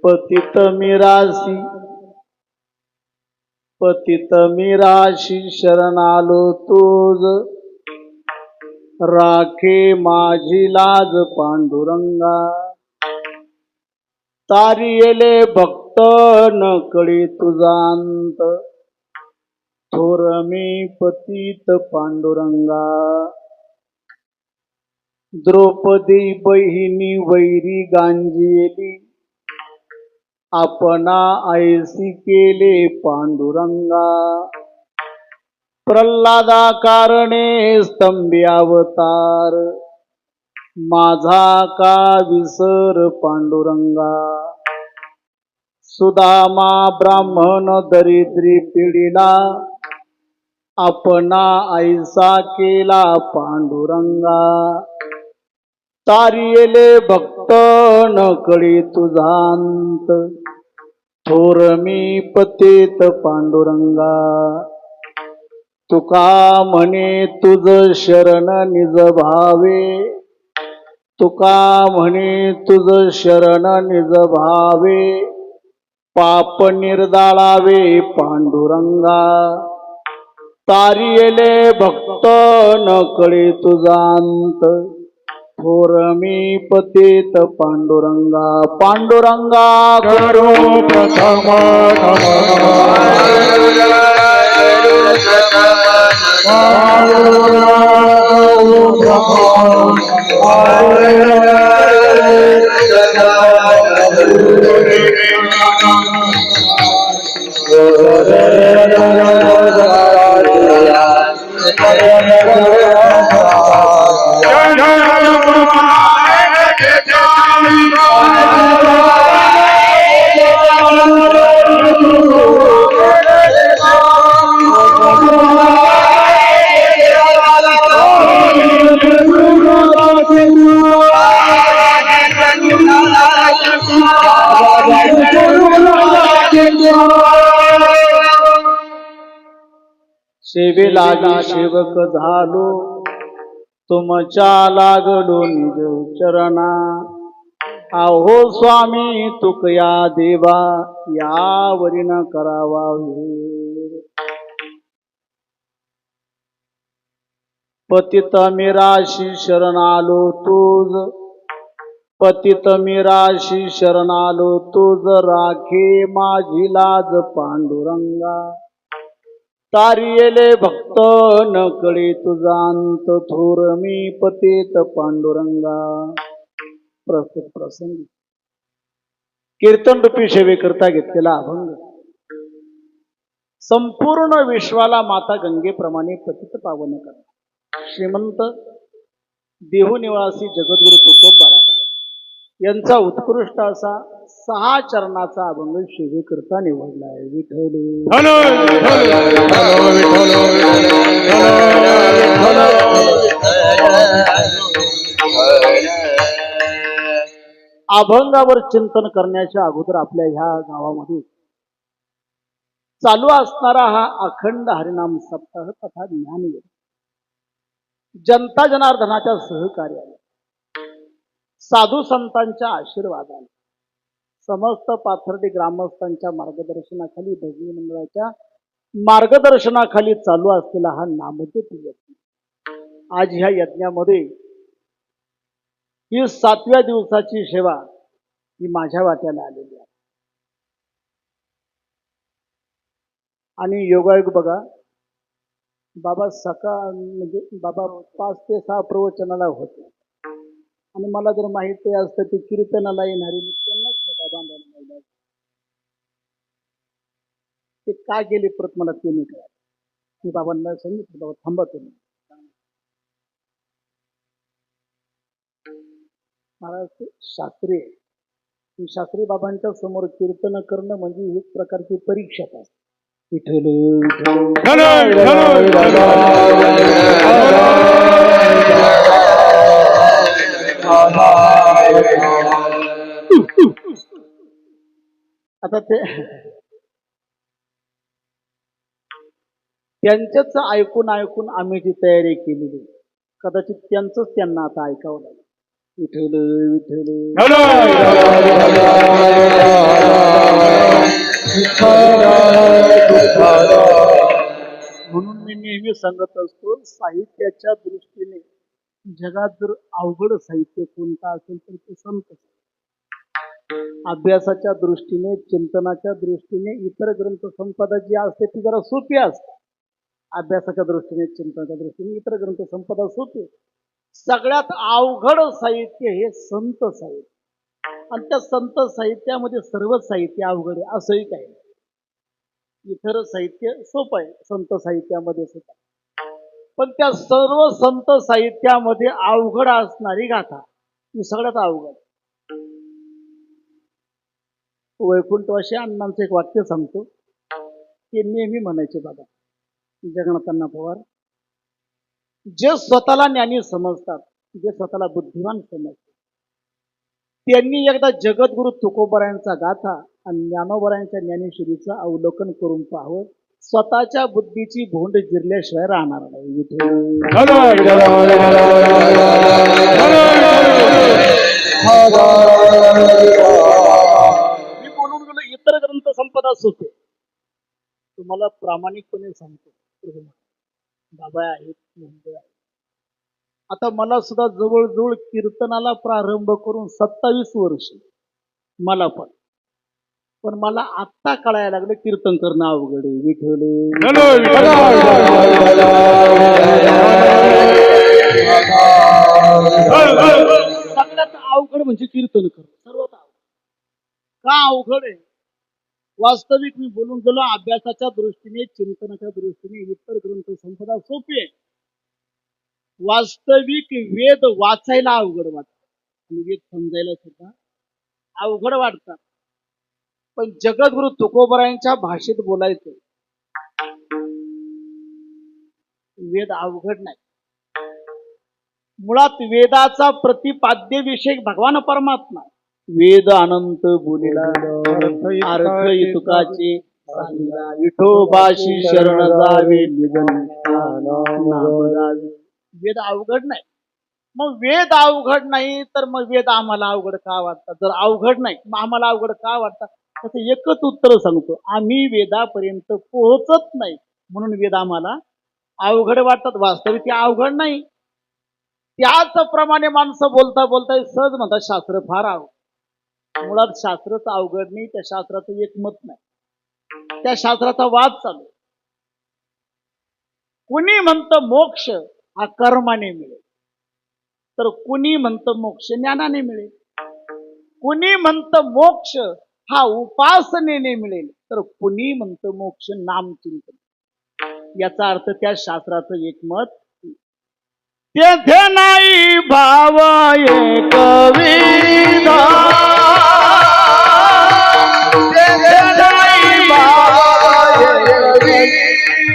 पतित मिरासी पतित मिराशी शरण आलो तुझ, राखे माझी लाज पांडुरंगा। तारियले भक्त न कळी तुझांत, थोर मी पतित पांडुरंगा। द्रौपदी बहिणी वैरी गांजिली, आपणा ऐसी केले पांडुरंगा। प्रल्हादा कारणे स्तंभी अवतार, माझा का विसर पांडुरंगा। सुदामा ब्राह्मण दरिद्री पिढीला, आपणा ऐसा केला पांडुरंगा। तारियले भक्त न कळी तुझांत, थोर मी पतित पांडुरंगा। तुका म्हणे तुझ शरण निज भावे, तुका म्हणे तुझ शरण निज भावे। पाप निर्दाळावे पांडुरंगा, तारियले भक्त न कळी तुझांत, थोर मी पतित पांडुरंगा। पांडुरंगा करो प्रथम सेवे लागी सेवक झालो, तुमच्या लागलो निज चरणा। आहो स्वामी तुकया देवा, यावरी न करावा विहीर। पतित मिराशी शरण आलो तुझ, पतित मिराशी शरण आलो तुझ, राखे माझी लाज पांडुरंगा। तारियले भक्त न कळी तुझांत, थोर मी पतित पांडुरंगा। प्रस्तुत प्रसंगी कीर्तन रूपी सेवेकरता घेतलेला अभंग संपूर्ण विश्वाला माता गंगेप्रमाणे पतित पावन करा। श्रीमंत देहू निवासी जगद्गुरु तुकोबा यांचा उत्कृष्ट असा 6 चरणाचा अभंग सेवेकरता निवडला आहे। विठ्ठल अभंगावर चिंतन करण्याच्या अगोदर आपल्या ह्या गावामध्ये चालू असणारा हा अखंड हरिनाम सप्ताह तथा ज्ञानयोग जनता जनार्दनाच्या सहकार्याने, साधू संतांच्या आशीर्वादाने, समस्त पाथर्डी ग्रामस्थांच्या मार्गदर्शनाखाली, भजनी मंडळाच्या मार्गदर्शनाखाली चालू असलेला हा नामजप यज्ञ, आज ह्या यज्ञामध्ये ही 7व्या दिवसाची सेवा ही माझ्या वाट्याला आलेली आहे। आणि योगायोग बघा, बाबा सकाळ म्हणजे बाबा 5 ते 6 प्रवचनाला होते, आणि मला जर माहिती असतं ते कीर्तनाला येणारे मी त्यांनाच छोटा बांधायला लावला, ते का गेले परत मला ते नाही कळलं। मी बाबांना सांगितलं, बाबा थांबा तुम्ही, महाराज शास्त्री शास्त्री बाबांच्या समोर कीर्तन करणं म्हणजे एक प्रकारची परीक्षाच असते। आता ते त्यांच्याच ऐकून ऐकून आम्ही जी तयारी केलेली, कदाचित त्यांचंच त्यांना आता ऐकावं लागेल। विठ्ठल विठ्ठल नेहमी सांगत असतो, साहित्याच्या दृष्टीने जगात जर अवघड साहित्य कोणतं असेल तर ते संत. अभ्यासाच्या दृष्टीने, चिंतनाच्या दृष्टीने इतर ग्रंथ संपदा जी असते ती जरा सोपी असते. अभ्यासाच्या दृष्टीने, चिंतनाच्या दृष्टीने इतर ग्रंथ संपदा सोपी. सगळ्यात अवघड साहित्य हे संत साहित्य. आणि त्या संत साहित्यामध्ये सर्वच साहित्य अवघड आहे असंही काही नाही. इतर साहित्य सोपं आहे, संत साहित्यामध्ये सुद्धा. पण त्या सर्व संत साहित्यामध्ये अवघड असणारी गाथा ही सगळ्यात अवघड. वैकुंठवासी अण्णांचं एक वाक्य सांगतो, ते नेहमी म्हणायचे बाबा जगन्नाथांना पवार, जे स्वतःला ज्ञानी समजतात, जे स्वतःला बुद्धिमान समजतात, त्यांनी एकदा जगद्गुरु तुकोबारायांचा गाथा आणि ज्ञानोबारायांच्या ज्ञानेश्वरीचं अवलोकन करून पाहावं. स्वतःच्या बुद्धीची भोंड जिरल्याशिवाय राहणार नाही. मी बोलून गेलो इतर ग्रंथ संपदा सोपे. तुम्हाला प्रामाणिकपणे सांगतो, बाबा आहेत, मुंबई आहेत. आता मला सुद्धा जवळजवळ कीर्तनाला प्रारंभ करून 27 वर्ष मला पण मला आत्ता कळायला लागलं कीर्तन करणं अवघड आहे. विठ्ठल सगळ्यात अवघड म्हणजे कीर्तन करणं. सर्वात अवघड का अवघड आहे? वास्तविक मी बोलून गेलो, अभ्यासाच्या दृष्टीने, चिंतनाच्या दृष्टीने इतर ग्रंथ संपदा सोपी आहे. वास्तविक वेद वाचायला अवघड वाटतात आणि वेद समजायला सुद्धा अवघड वाटतात. पण जगद्गुरु तुकोबारायांच्या भाषेत बोलायचं, वेद अवघड नाही. मुळात वेदाचा प्रतिपाद्य विषय भगवान परमात्मा. वेद अनंत बोलिला अर्थ तुकाचे विठोबाशी शरण जावे वेद अवघड नाही. मग वेद अवघड नाही तर मग वेद आम्हाला अवघड का वाटतात? जर अवघड नाही मग आम्हाला अवघड का वाटतात? त्याचं एकच उत्तर सांगतो, आम्ही वेदापर्यंत पोहोचत नाही म्हणून वेद आम्हाला अवघड वाटतात. वास्तविक ते अवघड नाही. त्याचप्रमाणे माणसं बोलता बोलता सहज म्हणतात शास्त्र फार अवघड. मुळात शास्त्रच अवघड नाही, त्या शास्त्राचं एकमत नाही, त्या शास्त्राचा वाद चालू. कुणी म्हणतं मोक्ष हा कर्माने मिळेल, तर कुणी म्हणतं मोक्ष ज्ञानाने मिळेल. कुणी म्हणतं मोक्ष हा उपासनेने मिळेल, तर कुणी म्हणतं मोक्ष नामचिंतन. याचा अर्थ त्या शास्त्राचं एकमत. तेथे नाही भाव एक विधा, तेथे नाही भाव एक विधा.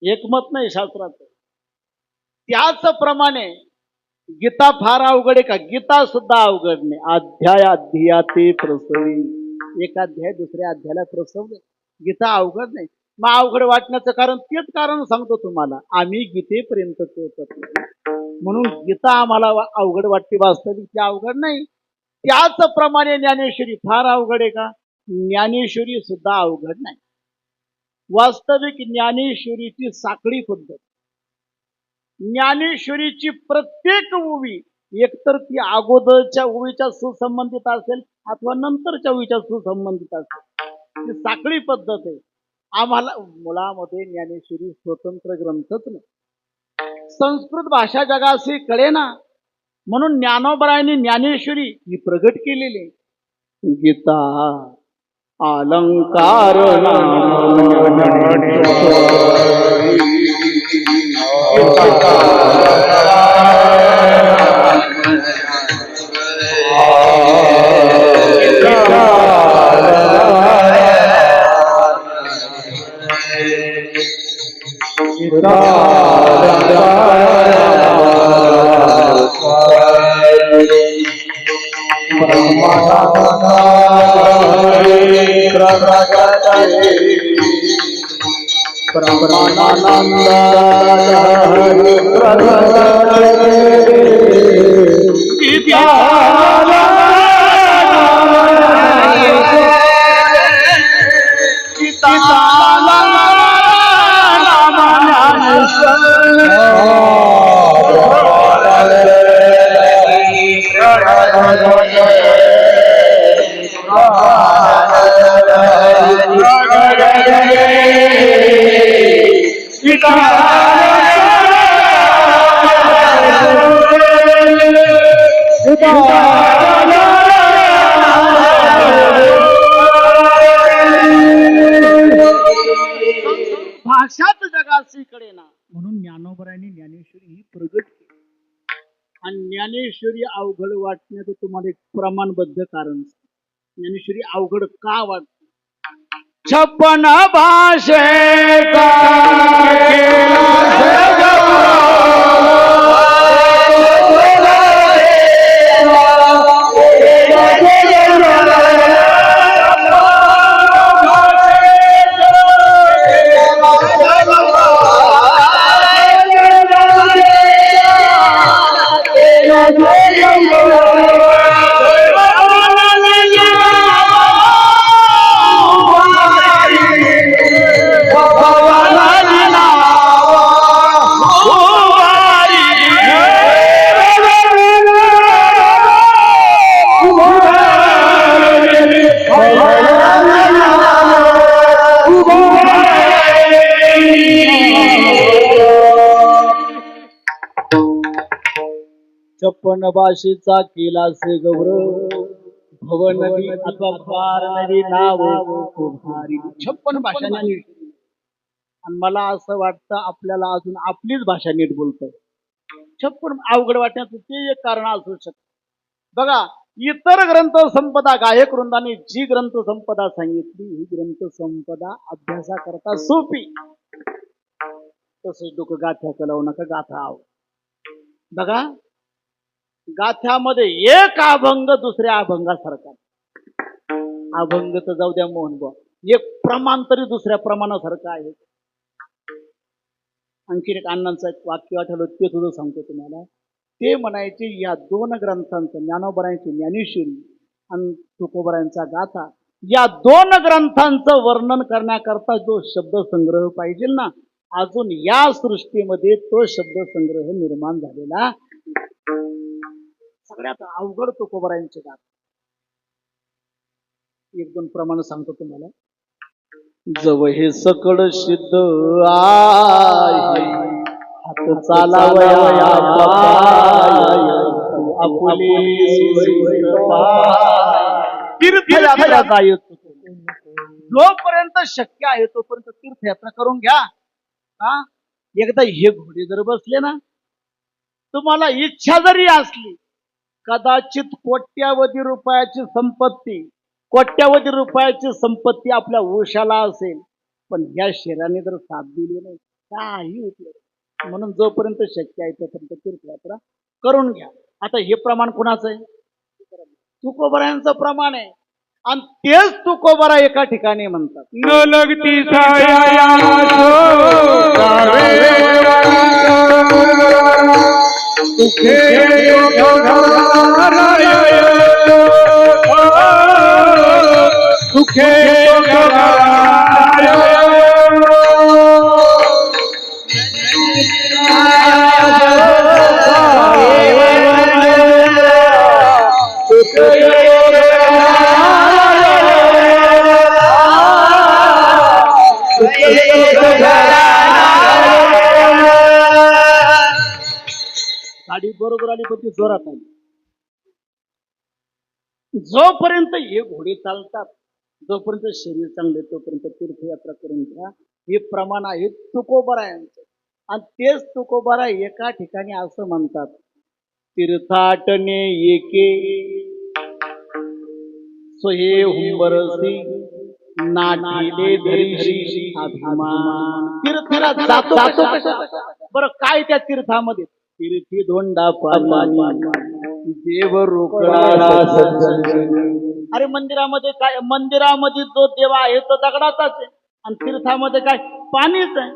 एकमत नाही शास्त्राचं. त्याचप्रमाणे गीता फार अवघड आहे का? गीता सुद्धा अवघड नाही. अध्याय अध्यायाते प्रसवी, एक अध्याय दुसऱ्या अध्यायाला प्रसवले. गीता अवघड नाही. मग अवघड वाटण्याचं कारण तेच कारण सांगतो तुम्हाला, आम्ही गीतेपर्यंत पोहोचत नाही म्हणून गीता आम्हाला अवघड वाटते. वास्तविक ते अवघड नाही. त्याचप्रमाणे ज्ञानेश्वरी फार अवघड आहे का? ज्ञानेश्वरी सुद्धा अवघड नाही. वास्तविक ज्ञानेश्वरीची साखळी पद्धत, ज्ञानेश्वरीची प्रत्येक ओवी एकतर ती अगोदरच्या ओवीच्या सुसंबंधित असेल अथवा नंतरच्या ओवीच्या सुसंबंधित असेल, ती साखळी पद्धत आहे. आम्हाला मुळामध्ये ज्ञानेश्वरी स्वतंत्र ग्रंथच नाही. संस्कृत भाषा जगाशी कळेना म्हणून ज्ञानोबारायांनी ज्ञानेश्वरी ही प्रगट केलेली. गीता अलंकार परमानंद हरि प्रकट गीता भाषात जगासी कडे ना म्हणून ज्ञानोबरायांनी ज्ञानेश्वरी ही प्रगट केली. आणि ज्ञानेश्वरी अवघड वाटण्याचं तुम्हाला एक प्रमाणबद्ध कारण. ज्ञानेश्वरी अवघड का वाटते? 56 भाषेचा छप्पन भाषेचा केला से गौरव भवन नदी अथवा फार नदी नाव भारी. 56 भाषांनी आणि मला असं वाटतं आपल्याला अजून आपलीच भाषा नीट बोलतोय. 56 अवघड वाटण्याचं ते एक कारण असू शकतं. बघा, इतर ग्रंथ संपदा गायक वृंदाने जी ग्रंथ संपदा सांगितली ही ग्रंथ संपदा अभ्यासा करता सोपी. तसंच डोकं गाथ्याचं लावू नका, गाथा आव. बघा, गाथ्यामध्ये एक अभंग दुसऱ्या अभंगासारखा. अभंग तर जाऊ द्या मोहन बुवा, एक प्रमाण तरी दुसऱ्या प्रमाणासारखं आहे. आणखीन एक अण्णांचं एक वाक्य आठवलं ते सुद्धा सांगतो तुम्हाला. ते म्हणायचे या दोन ग्रंथांचं, ज्ञानोबरायांची ज्ञानेश्वरी आणि तुकोबरायांचा गाथा, या दोन ग्रंथांचं वर्णन करण्याकरता जो शब्दसंग्रह पाहिजे ना, अजून या सृष्टीमध्ये तो शब्दसंग्रह निर्माण झालेला. सगळ्यात अवघड तुकोबरायांचे गाथा. एक दोन प्रमाण सांगतो तुम्हाला. जव हे सकळ सिद्ध आहे हात चालावया आपुले तीर्थयात्रा येतो. जोपर्यंत शक्य आहे तोपर्यंत तीर्थयात्रा करून घ्या. हा, एकदा हे घोडे जर बसले ना, तुम्हाला इच्छा जरी असली, कदाचित कोट्यावधी रुपयाची संपत्ती आपल्या उशाला असेल, पण या शरीराने जर साथ दिली नाही काही उपयोग. म्हणून जोपर्यंत शक्य आहे तोपर्यंत तीर्थयात्रा करून घ्या. आता हे प्रमाण कुणाचं आहे? तुकोबरायांचं प्रमाण आहे. आणि तेच तुकोबरा एका ठिकाणी म्हणतात, न लगती गाडी बरोबर आली पण ती जोरात आली. जोपर्यंत हे घोडे चालतात, जोपर्यंत शरीर चांगले तोपर्यंत तीर्थयात्रा करून घ्या. हे प्रमाण आहे तुकोबरायांचं. आणि तेच तुकोबरा एका ठिकाणी असं म्हणतात, तीर्थाटने एके सोहे हुंबरसी नाटिले धरीशी अभिमान. तीर्थाला जातो बरं, काय त्या तीर्थामध्ये? तीर्थी धोंडा पाणी देव रोकडा. अरे मंदिरामध्ये काय? मंदिरामध्ये जो देव आहे तो दगडाचाच आहे. आणि तीर्थामध्ये काय पाणीच आहे.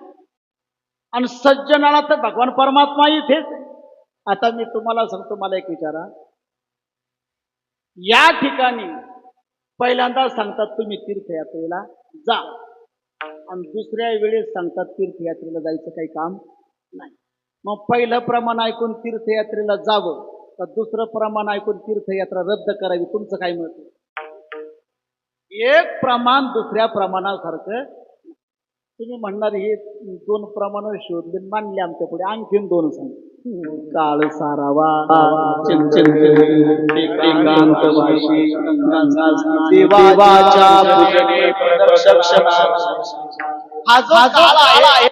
आणि सज्जनाला तर भगवान परमात्मा इथेच आहे. आता मी तुम्हाला सांगतो, मला एक विचारा, या ठिकाणी पहिल्यांदा सांगतात तुम्ही तीर्थयात्रेला जा, आणि दुसऱ्या वेळेस सांगतात तीर्थयात्रेला जायचं काही काम नाही. मग पहिलं प्रमाण ऐकून तीर्थयात्रेला जावं तर दुसरं प्रमाण ऐकून तीर्थयात्रा रद्द करावी, तुमचं काय मत आहे? एक प्रमाण दुसऱ्या प्रमाणासारखं. तुम्ही म्हणणार हे दोन प्रमाण शोधले मानले आमच्या पुढे, आणखीन दोन सांग. काळ सारावा देवाच्या पूजने प्रदक्षिणा. हा जो काळ आहे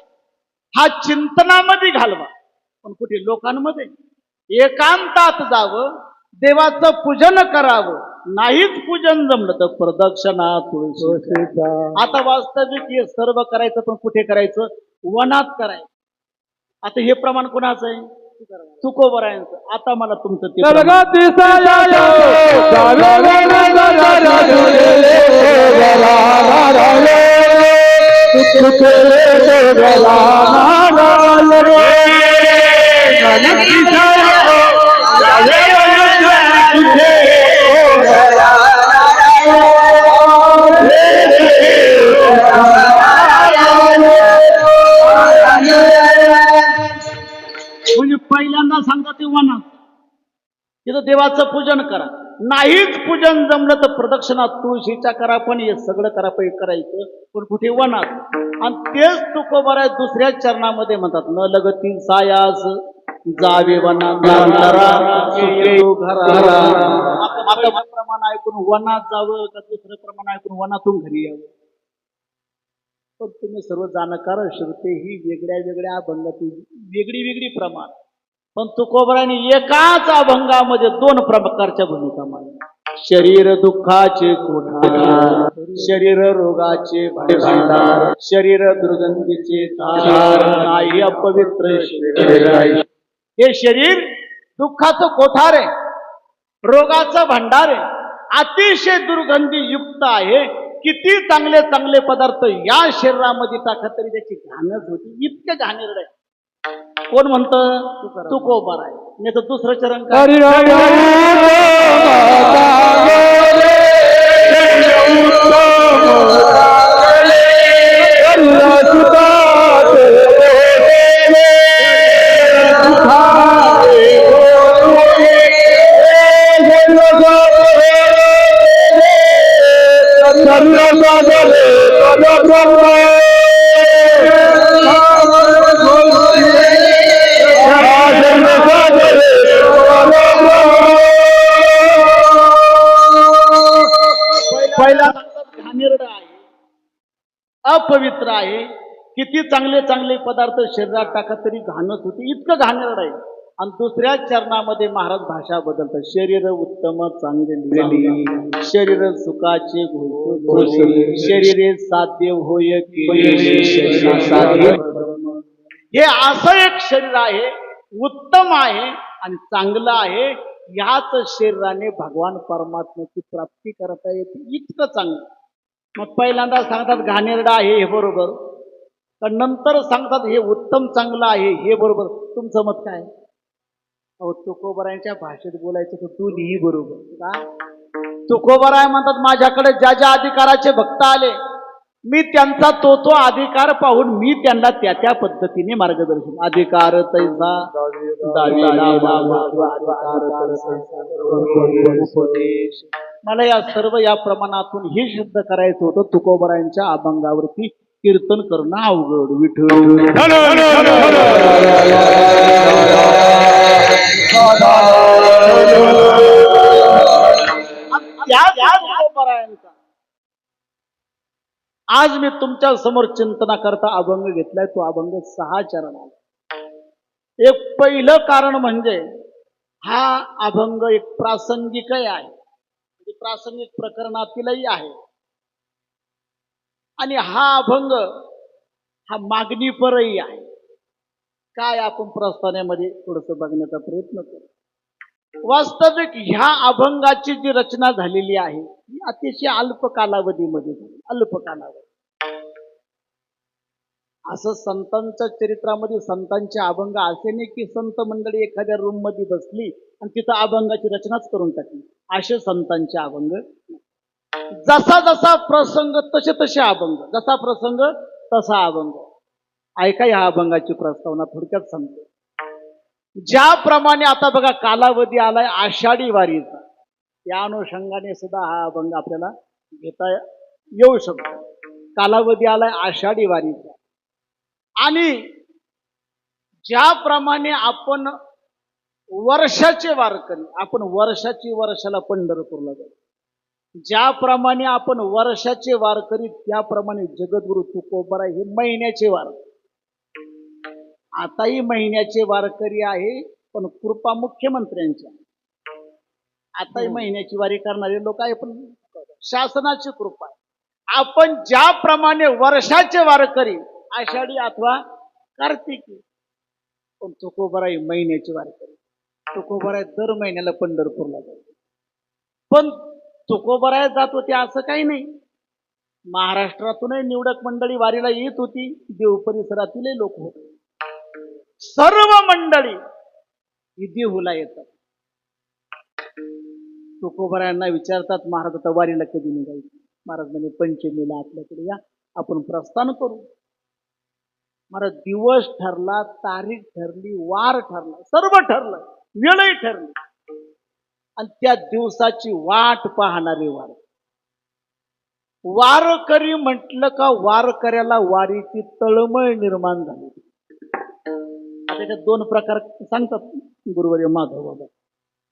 हा चिंतनामध्ये घालवा, पण कुठे लोकांमध्ये. एकांतात जावं, देवाचं पूजन करावं. नाहीच पूजन जमलं तर प्रदक्षिणा तुळशीच्या. आता वास्तविक हे सर्व करायचं, पण कुठे करायचं? वनात करायचं. आता हे प्रमाण कोणाचं आहे? तुकोबरायांचं. आता मला तुमचं ते म्हणजे पहिल्यांदा सांगतात ते वनात, तिथं देवाचं पूजन करा. नाहीच पूजन जमलं तर प्रदक्षिणा तुळशीच्या करा, पण हे सगळं करायचं पण कुठे? वनात. आणि तेच तुकोबराय दुसऱ्या चरणामध्ये म्हणतात, न लगती सायास जावे वनात प्रमाण ऐकून वनात जावं का दुसरं प्रमाण ऐकून वनातून घरी यावं? पण तुम्ही सर्व जाणकार श्रोते ही वेगळ्या वेगळ्या अभंगाची वेगळी वेगळी प्रमाण. पण तुकोबराने एकाच अभंगामध्ये दोन प्रकारच्या भूमिका मांडल्या. शरीर दुःखाचे कोठार, शरीर रोगाचे भांडार, शरीर दुर्गंधीचे तार, नाही अपवित्र शरीर. हे शरीर दुःखाचं कोठार आहे, रोगाचं भांडार आहे, अतिशय दुर्गंधी युक्त आहे. किती चांगले चांगले पदार्थ या शरीरामध्ये टाकत तरी त्याची घाणच होती, इतके घाणेरडे आहे. कोण म्हणतं? तुकोबराय. नाही तर दुसरं चरण काय? पहिला घाणेरड आहे, अपवित्र आहे. किती चांगले चांगले पदार्थ शरीरात टाकत तरी घाणच होती, इतकं घाणेरड आहे. आणि दुसऱ्या चरणामध्ये महाराज भाषा बदलतात. शरीर उत्तम चांगले, शरीर सुखाचे शरीरे साध्य होय हे असं एक शरीर आहे, उत्तम आहे आणि चांगलं आहे. याच शरीराने भगवान परमात्म्याची प्राप्ती करता येते, इतकं चांगलं. मग पहिल्यांदा सांगतात घाणेरडा आहे हे बरोबर, पण नंतर सांगतात हे उत्तम चांगलं आहे हे बरोबर. तुमचं मत काय? अहो, तुकोबरायांच्या भाषेत बोलायचं तर तू लिही बरोबर का? तुकोबराय म्हणतात माझ्याकडे ज्या ज्या अधिकाराचे भक्त आले, मी त्यांचा तो अधिकार पाहून मी त्यांना त्या पद्धतीने मार्गदर्शन. अधिकार तैसा मला या सर्व या प्रमाणातून हे सिद्ध करायचं होतं. तुकोबरायांच्या अभंगावरती कीर्तन करणं अवघड. विठ्ठल आज मी तुमच्या समोर चिंतना करता अभंग घेतलाय. तो अभंग 6 चरणाचा. एक पहिलं कारण म्हणजे हा अभंग एक प्रासंगिकही आहे, म्हणजे प्रासंगिक प्रकरणातीलही आहे. आणि हा अभंग हा मागणीपरही आहे. काय आपण प्रस्थानामध्ये थोडस बघण्याचा प्रयत्न करू. वास्तविक ह्या अभंगाची जी रचना झालेली आहे ही अतिशय अल्प कालावधीमध्ये झाली. अल्प कालावधी असं संतांच्या चरित्रामध्ये संतांचे अभंग असे नाही की संत मंडळी एखाद्या रूम मध्ये बसली आणि तिथं अभंगाची रचनाच करून टाकली. असे संतांचे अभंग. जसा जसा प्रसंग तसे तसे अभंग, जसा प्रसंग तसा अभंग. ऐका या अभंगाची प्रस्तावना थोडक्यात सांगतो. ज्याप्रमाणे आता बघा कालावधी आलाय आषाढी वारीचा, या अनुषंगाने सुद्धा हा अभंग आपल्याला घेता येऊ शकतो. कालावधी आलाय आषाढी वारीचा आणि ज्याप्रमाणे आपण वर्षाचे वारकरी, आपण वर्षाला पंढरपूरला जातो. ज्याप्रमाणे आपण वर्षाचे वारकरी त्याप्रमाणे जगद्गुरु तुकोबाराय हे महिन्याचे वारकरी. आताही महिन्याचे वारकरी आहे, पण कृपा मुख्यमंत्र्यांच्या. आताही महिन्याची वारी करणारे लोक आहे, पण शासनाची कृपा आहे. आपण ज्याप्रमाणे वर्षाचे वारकरी आषाढी अथवा कार्तिकी, पण तुकोबाराय महिन्याची वारकरी. तुकोबाराय दर महिन्याला पंढरपूरला जातो. पण तुकोबाराय जात होते असं काही नाही. महाराष्ट्रातूनही निवडक मंडळी वारीला येत होती, देव परिसरातीलही लोक होते. सर्व मंडळी ही देहूला येतात. तुकोबारायांना विचारतात, महाराज आता वारीला कधी निघायचं? महाराज म्हणे पंचमीला आपल्याकडे या, आपण प्रस्थान करू. महाराज दिवस ठरला, तारीख ठरली, वार ठरला, सर्व ठरलं, वेळही ठरली आणि त्या दिवसाची वाट पाहणारे वारकरी म्हटलं का वारकऱ्याला वारीची तळमळ निर्माण झाली. त्याच्यात दोन प्रकार सांगतात गुरुवर्य माधव बाबा.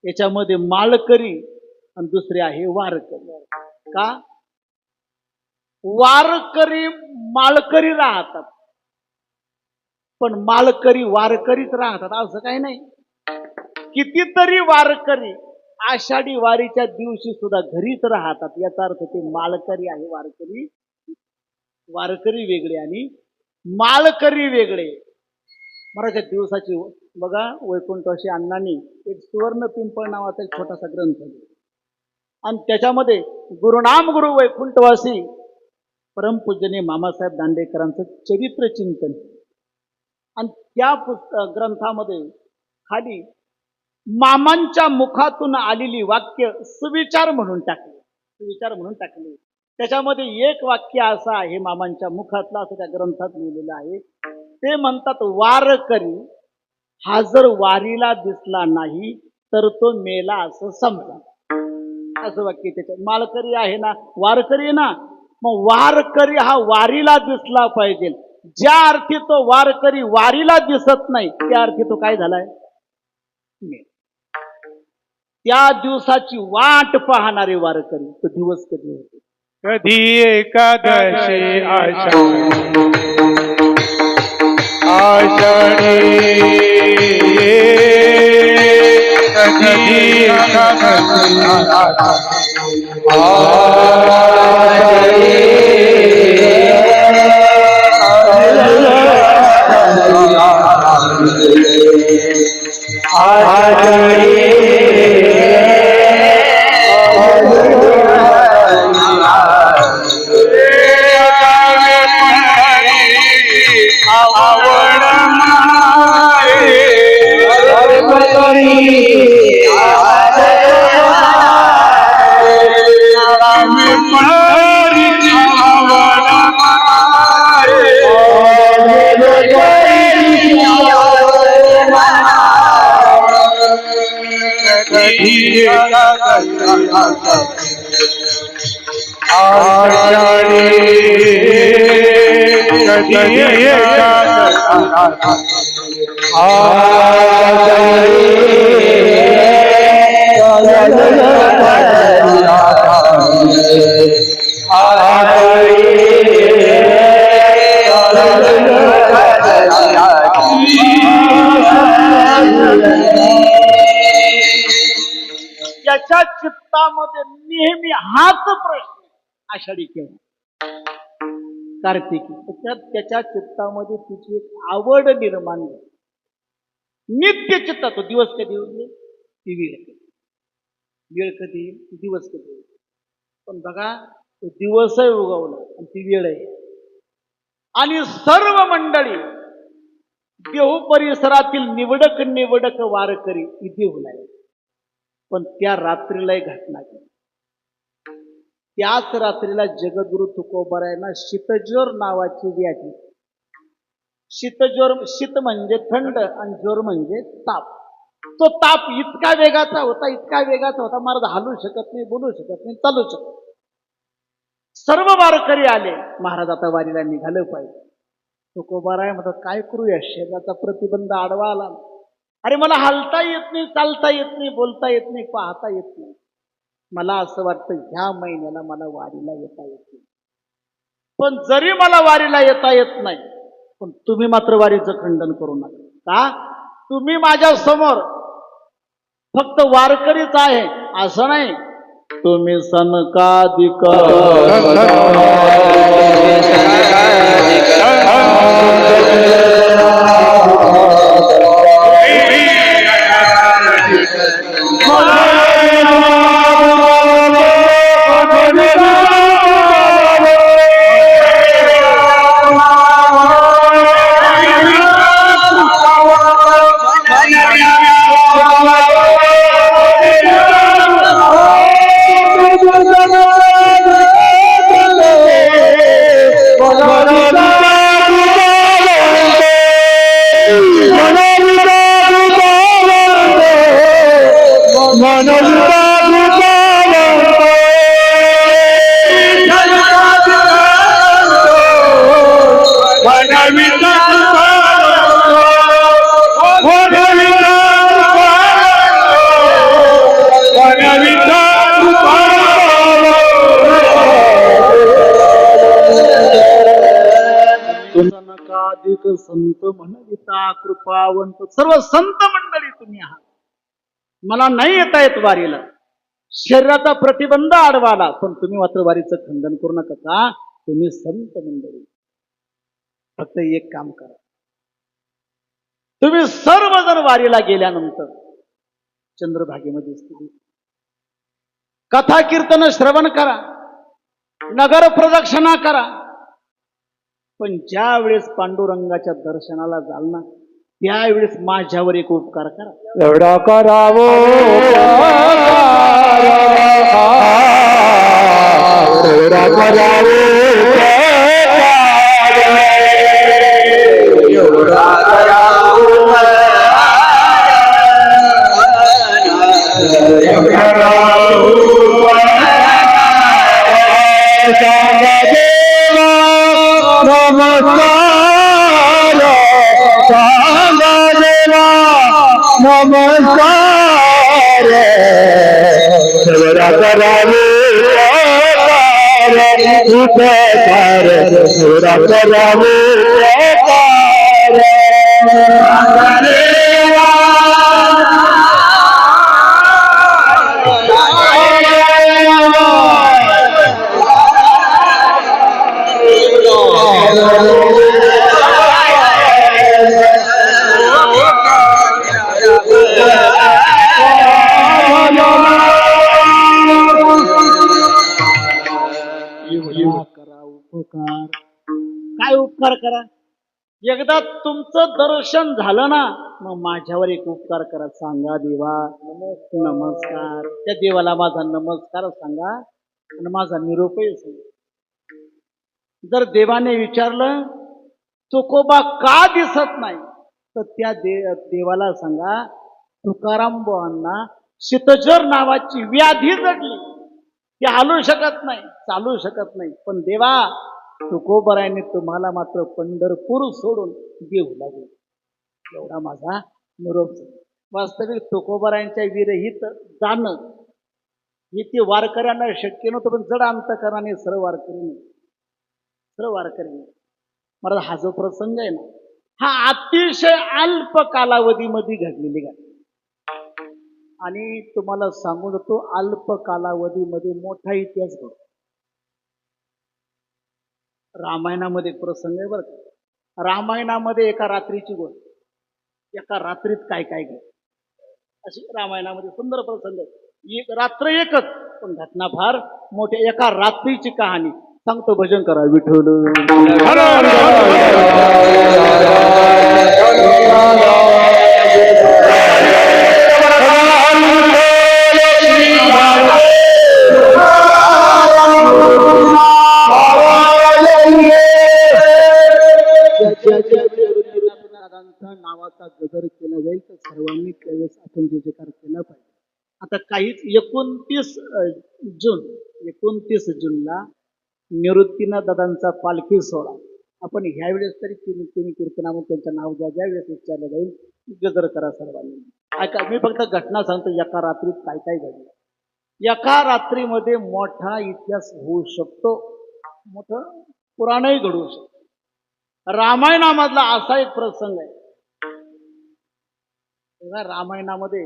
याच्यामध्ये माळकरी आणि दुसरे आहे वारकरी. का? वारकरी माळकरी राहतात, पण माळकरी वारकरीच राहतात असं काही नाही. कितीतरी वारकरी आषाढी वारीच्या दिवशी सुद्धा घरीच राहतात. याचा अर्थ ते माळकरी आहे. वारकरी वेगळे आणि माळकरी वेगळे. महाराज दिवसाची बघा, वैकुंठवासी अण्णांनी एक सुवर्ण पिंपळ नावाचा एक छोटासा ग्रंथ आणि त्याच्यामध्ये गुरुनाम गुरु वैकुंठवासी परमपूजनीय मामासाहेब दांडेकरांचं चरित्र चिंतन आणि त्या ग्रंथामध्ये खाली मामांच्या मुखातून आलेली वाक्य सुविचार म्हणून टाकले. त्याच्यामध्ये एक वाक्य असं आहे मामांच्या मुखातलं, असं त्या ग्रंथात लिहिलेलं आहे. ते म्हणतात, वारकरी हा जर वारीला दिसला नाही तर तो मेला असं समजा. असं वाक्य त्याच्यात. माळकरी आहे ना, वारकरी आहे ना, मग वारकरी हा वारीला दिसला पाहिजे. ज्या अर्थी तो वारकरी वारीला दिसत नाही त्या अर्थी तो काय झालाय? त्या दिवसाची वाट पाहणारे वारकरी. तो दिवस कधी होतो? कधी एकादशी आषाढी, कधी एकादशी त्याच्या चित्तामध्ये नेहमी हाच प्रश्न, आषाढी केव्हा, कार्तिकी. त्याच्या चित्तामध्ये तिची एक आवड निर्माण झाली. नित्य चित्तात तो दिवस कधी होईल, ती वेळ कधी येईल, दिवस कधी येईल. पण बघा, तो दिवसही उगवला आणि ती वेळ आहे. आणि सर्व मंडळी देहू परिसरातील निवडक निवडक वारकरी इथे होणार. पण त्या रात्रीला एक घटना घडली. त्याच रात्रीला जगद्गुरु तुकोबारायांना शीतज्वर नावाची व्याधी. शीतज्वर, शीत म्हणजे थंड आणि ज्वर म्हणजे ताप. तो ताप इतका वेगाचा होता महाराज हलू शकत नाही, बोलू शकत नाही, चालू शकत नाही. सर्व वारकरी आले. महाराज आता वारीला निघालं पाहिजे. तुकोबाराय म्हणतात काय करूया, शरीराचा प्रतिबंध आडवा आला. अरे मला हलता येत नाही, चालता येत नाही, बोलता येत नाही, पाहता येत नाही. मला असं वाटतं ह्या महिन्याला मला वारीला येता येत नाही. पण जरी मला वारीला येता येत नाही, पण तुम्ही मात्र वारीचं खंडन करू नका. का? तुम्ही माझ्या समोर फक्त वारकरीच आहे असं नाही, तुम्ही सनकादिक सनकादिक संत म्हणविता कृपावंत. सर्व संत मंडळी तुम्ही आहात. मला नाही येता येत वारीला, शरीराचा प्रतिबंध आडवाला, पण तुम्ही मात्र वारीचं खंडन करू नका. का? तुम्ही संत मंडळी. फक्त एक काम करा, तुम्ही सर्वजण वारीला गेल्यानंतर चंद्रभागेमध्ये स्थित कथा कीर्तन श्रवण करा, नगर प्रदक्षिणा करा. पण ज्या वेळेस पांडुरंगाच्या दर्शनाला जाल ना, त्यावेळेस माझ्यावर एक उपकार करा. एवढा करावो एवढा करावो नमस्कार करावे उपकार. काय उपकार करा? एकदा तुमचं दर्शन झालं ना, मग माझ्यावर एक उपकार करा. सांगा देवा नमस्कार. त्या देवाला माझा नमस्कार सांगा आणि माझा निरोपही सांगा. जर देवाने विचारलं तुकोबा का दिसत नाही, तर त्या देवाला सांगा तुकाराम बुवांना शीतजर नावाची व्याधी जडली, ते हलू शकत नाही, चालू शकत नाही. पण देवा तुकोबारायांनी तुम्हाला मात्र पंढरपूर सोडून देऊ लागले. एवढा माझा निरोप. वास्तविक तुकोबारायांच्या विरहित जाणं हे ते वारकऱ्यांना शक्य नव्हतं, पण जड अंतकरणाने सर्व वारकरी मला हा जो प्रसंग आहे ना, हा अतिशय अल्प कालावधीमध्ये घडलेली घटना. आणि तुम्हाला सांगू देतो, अल्प कालावधीमध्ये मोठा इतिहास घडतो. रामायणामध्ये प्रसंग आहे बरं का. रामायणामध्ये एका रात्रीची गोष्ट, एका रात्रीत काय काय घडलं, अशी रामायणामध्ये सुंदर प्रसंग. एक रात्र एकच, पण घटना फार मोठी. एका रात्रीची कहाणी. सांगतो भजन करा विठ्ठल. हर हर दादांचा नावाचा गजर केला जाईल तर सर्वांनी त्यावेळेस आपण जे जयकार केला पाहिजे. आता काहीच 29 जूनला निवृत्तीनाथ दादांचा पालखी सोहळा. आपण ह्यावेळेस तरी तिन्ही कीर्तनामध्ये त्यांचं नाव ज्या वेळेस विचारलं जाईल गजर करा सर्वांनी. ऐका, मी फक्त घटना सांगतो एका रात्रीत काय काय घडलं. एका रात्रीमध्ये मोठा इतिहास होऊ शकतो, मोठं पुराणही घडू शकतो. रामायणामधला असा एक प्रसंग आहे. तेव्हा रामायणामध्ये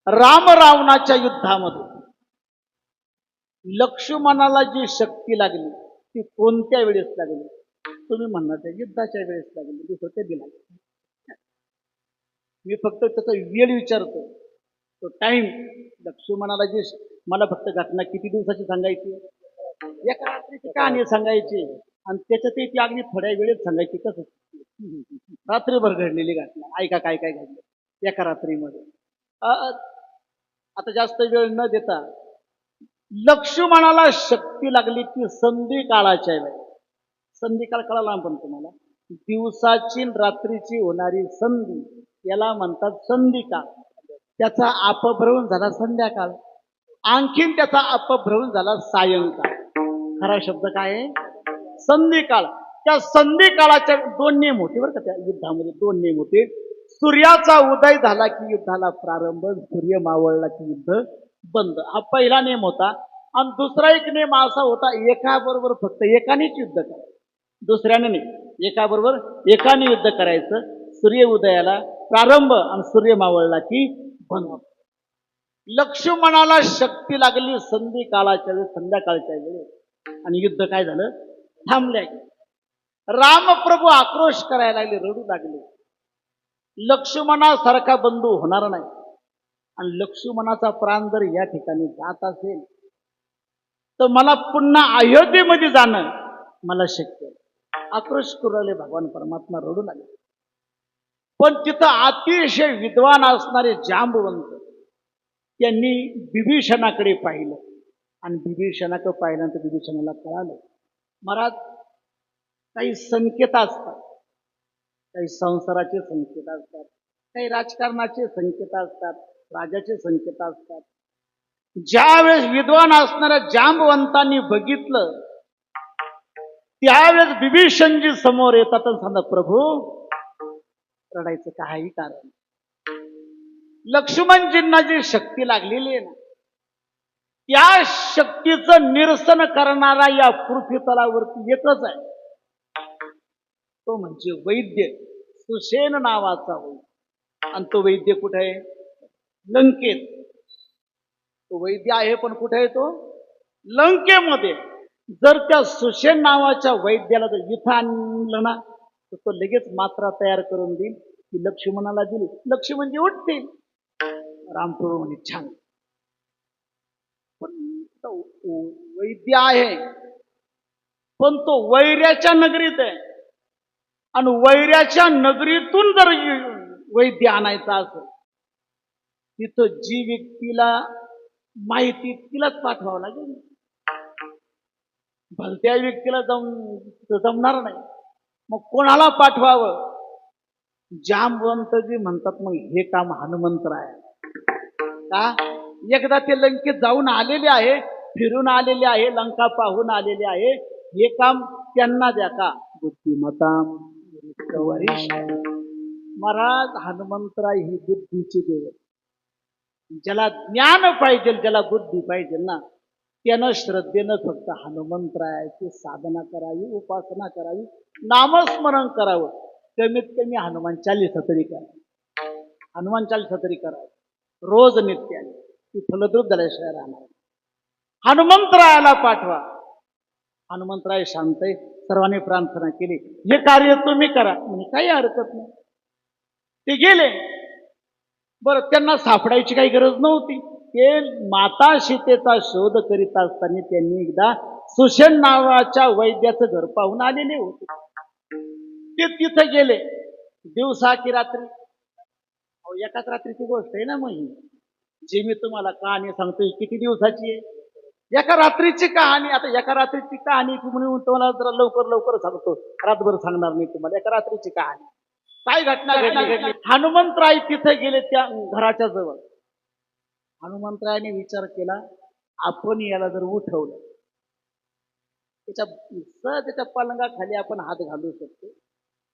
राम रावणाच्या युद्धामध्ये लक्ष्मणाला जी शक्ती लागली ती कोणत्या वेळेस लागली? तुम्ही म्हणणार त्या युद्धाच्या वेळेस लागली, दुसरं कधी लागली? मी फक्त त्याचा वेळ विचारतो, तो टाइम. लक्ष्मणाला जी, मला फक्त घटना किती दिवसाची सांगायची, एका रात्रीची कहाणी सांगायची आणि त्याच्यातही ती अगदी थोड्या वेळेत सांगायची. कसं रात्रीभर घडलेली घटना. ऐका काय काय घडलं एका रात्रीमध्ये. आता जास्त वेळ न देता, लक्ष्मणाला शक्ती लागली ती संधी काळाच्या वेळेस. संधी काळ कळाला पण तुम्हाला, दिवसाची रात्रीची होणारी संधी याला म्हणतात संधी काळ. त्याचा अपभ्रमण झाला संध्याकाळ, आणखीन त्याचा अपभ्रमण झाला सायंकाळ. खरा शब्द काय आहे? संधी काळ. त्या संधी काळाच्या 2 नियम होते बरं का त्या युद्धामध्ये. 2 नियम होते. सूर्याचा उदय झाला की युद्धाला प्रारंभ, सूर्य मावळला की युद्ध बंद. हा पहिला नियम होता. आणि दुसरा एक नियम असा होता, एकाबरोबर फक्त एकानेच युद्ध करायचं, दुसऱ्याने नाही. एकाबरोबर एकाने युद्ध करायचं. सूर्य उदयाला प्रारंभ आणि सूर्य मावळला की बंद. लक्ष्मणाला शक्ती लागली संधी काळाच्या वेळेस, संध्याकाळच्या वेळेस, आणि युद्ध काय झालं? थांबले. रामप्रभू आक्रोश करायला लागले, रडू लागले. लक्ष्मणासारखा बंधू होणार नाही. आणि लक्ष्मणाचा प्राण जर या ठिकाणी जात असेल तर मला पुन्हा अयोध्येमध्ये जाणं मला शक्य आहे. आक्रोश करू लागले भगवान परमात्मा, रडू लागले. पण तिथं अतिशय विद्वान असणारे जांबवंत त्यांनी बिभीषणाकडे पाहिलं. आणि बिभीषणाकडे पाहिल्यानंतर बिभीषणाला कळालं, महाराज काही संकेत असतात, काही संसाराचे संकेत असतात, काही राजकारणाचे संकेत असतात, राजाचे संकेत असतात. ज्यावेळेस विद्वान असणाऱ्या जांबवंतांनी बघितलं त्यावेळेस बिभीषणजी समोर येतात आणि सांगतात, प्रभू रडायचं काही कारण. लक्ष्मणजींना जी शक्ती लागलेली आहे ना, त्या शक्तीचं निरसन करणारा या पृथ्वी तलावरती एकच आहे, तो म्हणजे वैद्य, सुषेण नावाचा वैद्य. आणि तो वैद्य कुठे आहे? लंकेत. तो वैद्य आहे पण कुठे आहे तो? लंकेमध्ये. जर त्या सुषेण नावाच्या वैद्याला जर इथं आणलं ना तर तो लगेच मात्रा तयार करून देईल, की लक्ष्मणाला दिली, लक्ष्मणजी उठतील. रामप्रभू म्हणे छान. पण वैद्य आहे पण तो वैऱ्याच्या नगरीत आहे. आणि वैऱ्याच्या नगरीतून जर वैद्य आणायचा असेल तिथं जी व्यक्तीला माहिती तिलाच पाठवावं लागेल. भलत्या व्यक्तीला जमणार नाही. मग कोणाला पाठवावं? जांबवंतजी म्हणतात मग हे काम हनुमंतराय का? एकदा ते लंकेत जाऊन आलेले आहे, फिरून आलेले आहे, लंका पाहून आलेले आहे, हे काम त्यांना द्या का? बुद्धिमता महाराज हनुमंतराय ही बुद्धीची देव. ज्याला ज्ञान पाहिजे, ज्याला बुद्धी पाहिजे ना, त्यानं श्रद्धेनं फक्त हनुमंतरायाची साधना करावी, उपासना करावी, नामस्मरण करावं. कमीत कमी हनुमान 40 तरी करा, हनुमान 40 तरी करावं रोज नित्याने. ती फलद्रूप झाल्याशिवाय राहणार. हनुमंतरायाला पाठवा. हनुमंतराय शांत आहे. सर्वांनी प्रार्थना केली, हे कार्य तुम्ही करा. म्हणजे काही हरकत नाही. ते गेले. बरं, त्यांना सापडायची काही गरज नव्हती. ते माता सीतेचा शोध करीत असताना त्यांनी एकदा सुषेण नावाच्या वैद्याचं घर पाहून आलेले होते. ते तिथं गेले दिवसा की रात्री. एकाच रात्रीची गोष्ट आहे ना. मग ही जे मी तुम्हाला कहाणी सांगतोय किती दिवसाची आहे? एका रात्रीची कहाणी. आता एका रात्रीची कहाणी म्हणून तुम्हाला जरा लवकर लवकर सांगतो, रातभर सांगणार नाही तुम्हाला. एका रात्रीची कहाणी. काय घटना घडली? हनुमंतराय तिथे गेले त्या घराच्या जवळ. हनुमंतरायाने विचार केला, आपण याला जर उठवलं, त्याच्या पलंगाखाली आपण हात घालू शकतो.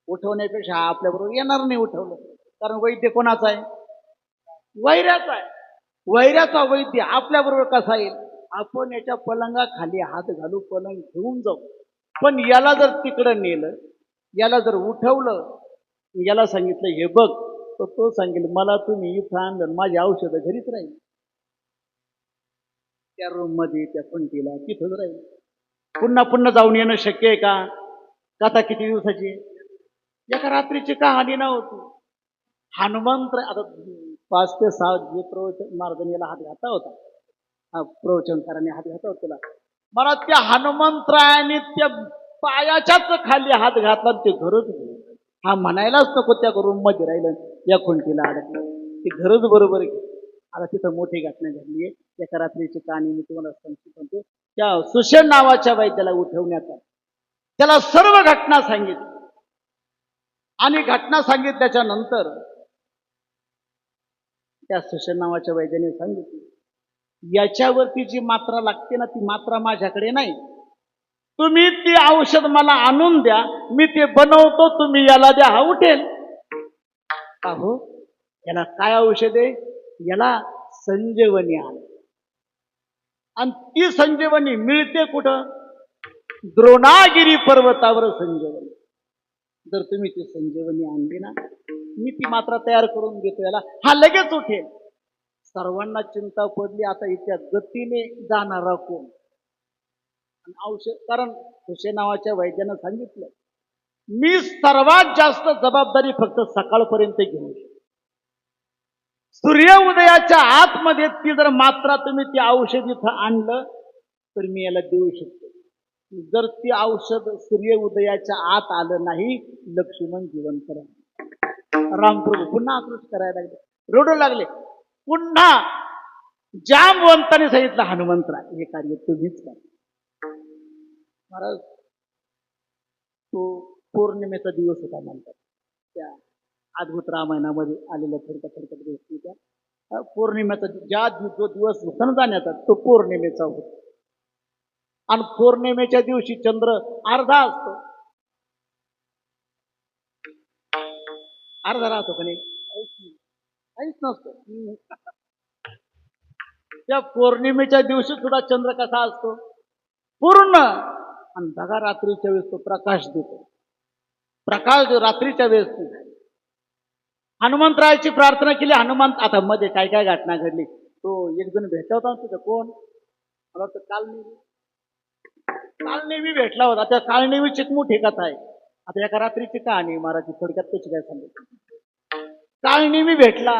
उठवण्यापेक्षा हा आपल्याबरोबर येणार नाही उठवलं. कारण वैद्य कोणाचा आहे? वैऱ्याचा आहे. वैऱ्याचा वैद्य आपल्याबरोबर कसा येईल? आपण याच्या पलंगाखाली हात घालू, पलंग घेऊन जाऊ. पण याला जर तिकडं नेलं, याला जर उठवलं, याला सांगितलं हे बघ, तर तो सांगेल मला तुम्ही इथं आणलं, माझी औषधं घरीच राहील. त्या रूम मध्ये त्या पंटीला तिथंच राहील. पुन्हा पुन्हा जाऊन येणं शक्य आहे का? कथा किती दिवसाची आहे? एका रात्रीची कहाणी नव्हती. हनुमंत आता 5 ते 6 जे प्रवचन महाराजांनी याला हात घातला होता, प्रवचनकाराने हात घातला होता त्याला. मला त्या हनुमंतरायाने त्या पायाच्याच खाली हात घातला, ते घरच हा म्हणायलाच नको त्या रूम मध्ये राहिलं, या खुंटीला अडकलं. ते घरच बरोबर आहे. आता तिथं मोठी घटना घडली आहे. एका रात्रीची कहाणी मी तुम्हाला सांगतो. त्या सुषेण नावाच्या वैद्याला उठवण्याचा त्याला सर्व घटना सांगितली. आणि घटना सांगितल्याच्या नंतर त्या सुषेण नावाच्या वैद्याने सांगितलं, याच्यावरती जी मात्रा लागते ना, ती मात्रा माझ्याकडे नाही. तुम्ही ती औषध मला आणून द्या, मी ते बनवतो, तुम्ही याला द्या, हा उठेल. अहो, याला काय औषध आहे? याला संजीवनी आहे. आणि ती संजीवनी मिळते कुठं? द्रोणागिरी पर्वतावर संजीवनी. जर तुम्ही ती संजीवनी आणली ना, मी ती मात्रा तयार करून देतो याला, हा लगेच उठेल. सर्वांना चिंता पडली, आता इतक्या गतीने जाणारा कोण? औषध, कारण सुषेण नावाच्या वैद्यानं सांगितलं, मी सर्वात जास्त जबाबदारी फक्त सकाळपर्यंत घेऊ शकतो. सूर्य उदयाच्या आतमध्ये ती जर मात्रा तुम्ही ती औषध इथं आणलं तर मी याला देऊ शकतो. जर ती औषध सूर्य उदयाच्या आत आलं नाही, लक्ष्मण जिवंत राहील. रामप्रभू पुन्हा आक्रोश करायला लागले, रडू लागले. पुन्हा जामवंताने सांगितलं, हनुमंतराय हे कार्य तुम्हीच करा. महाराज, तो पौर्णिमेचा दिवस होता म्हणतात. त्या अद्भुत रामायणामध्ये आलेल्या थोडक्यात गोष्टी त्या पौर्णिमेचा जो दिवस होता ना जाण्याचा, तो पौर्णिमेचा होता. आणि पौर्णिमेच्या दिवशी चंद्र अर्धा असतो. अर्धा राहतो का नाही? काहीच नसतो. त्या पौर्णिमेच्या दिवशी सुद्धा चंद्र कसा असतो? पूर्ण. आणि बघा रात्रीच्या वेळेस तो प्रकाश देतो. प्रकाश रात्रीच्या वेळेस हनुमंतरायाची प्रार्थना केली. हनुमंत, आता मध्ये काय काय घटना घडली, तो एक जण भेटला होता तुझं, कोण? मला वाटतं कालनेवी भेटला होता. त्या कालनेवीची एक मोठी कथा आहे. आता एका रात्रीची कहाणी महाराज थोडक्यात कशी काय सांगितली. कालनेवी भेटला.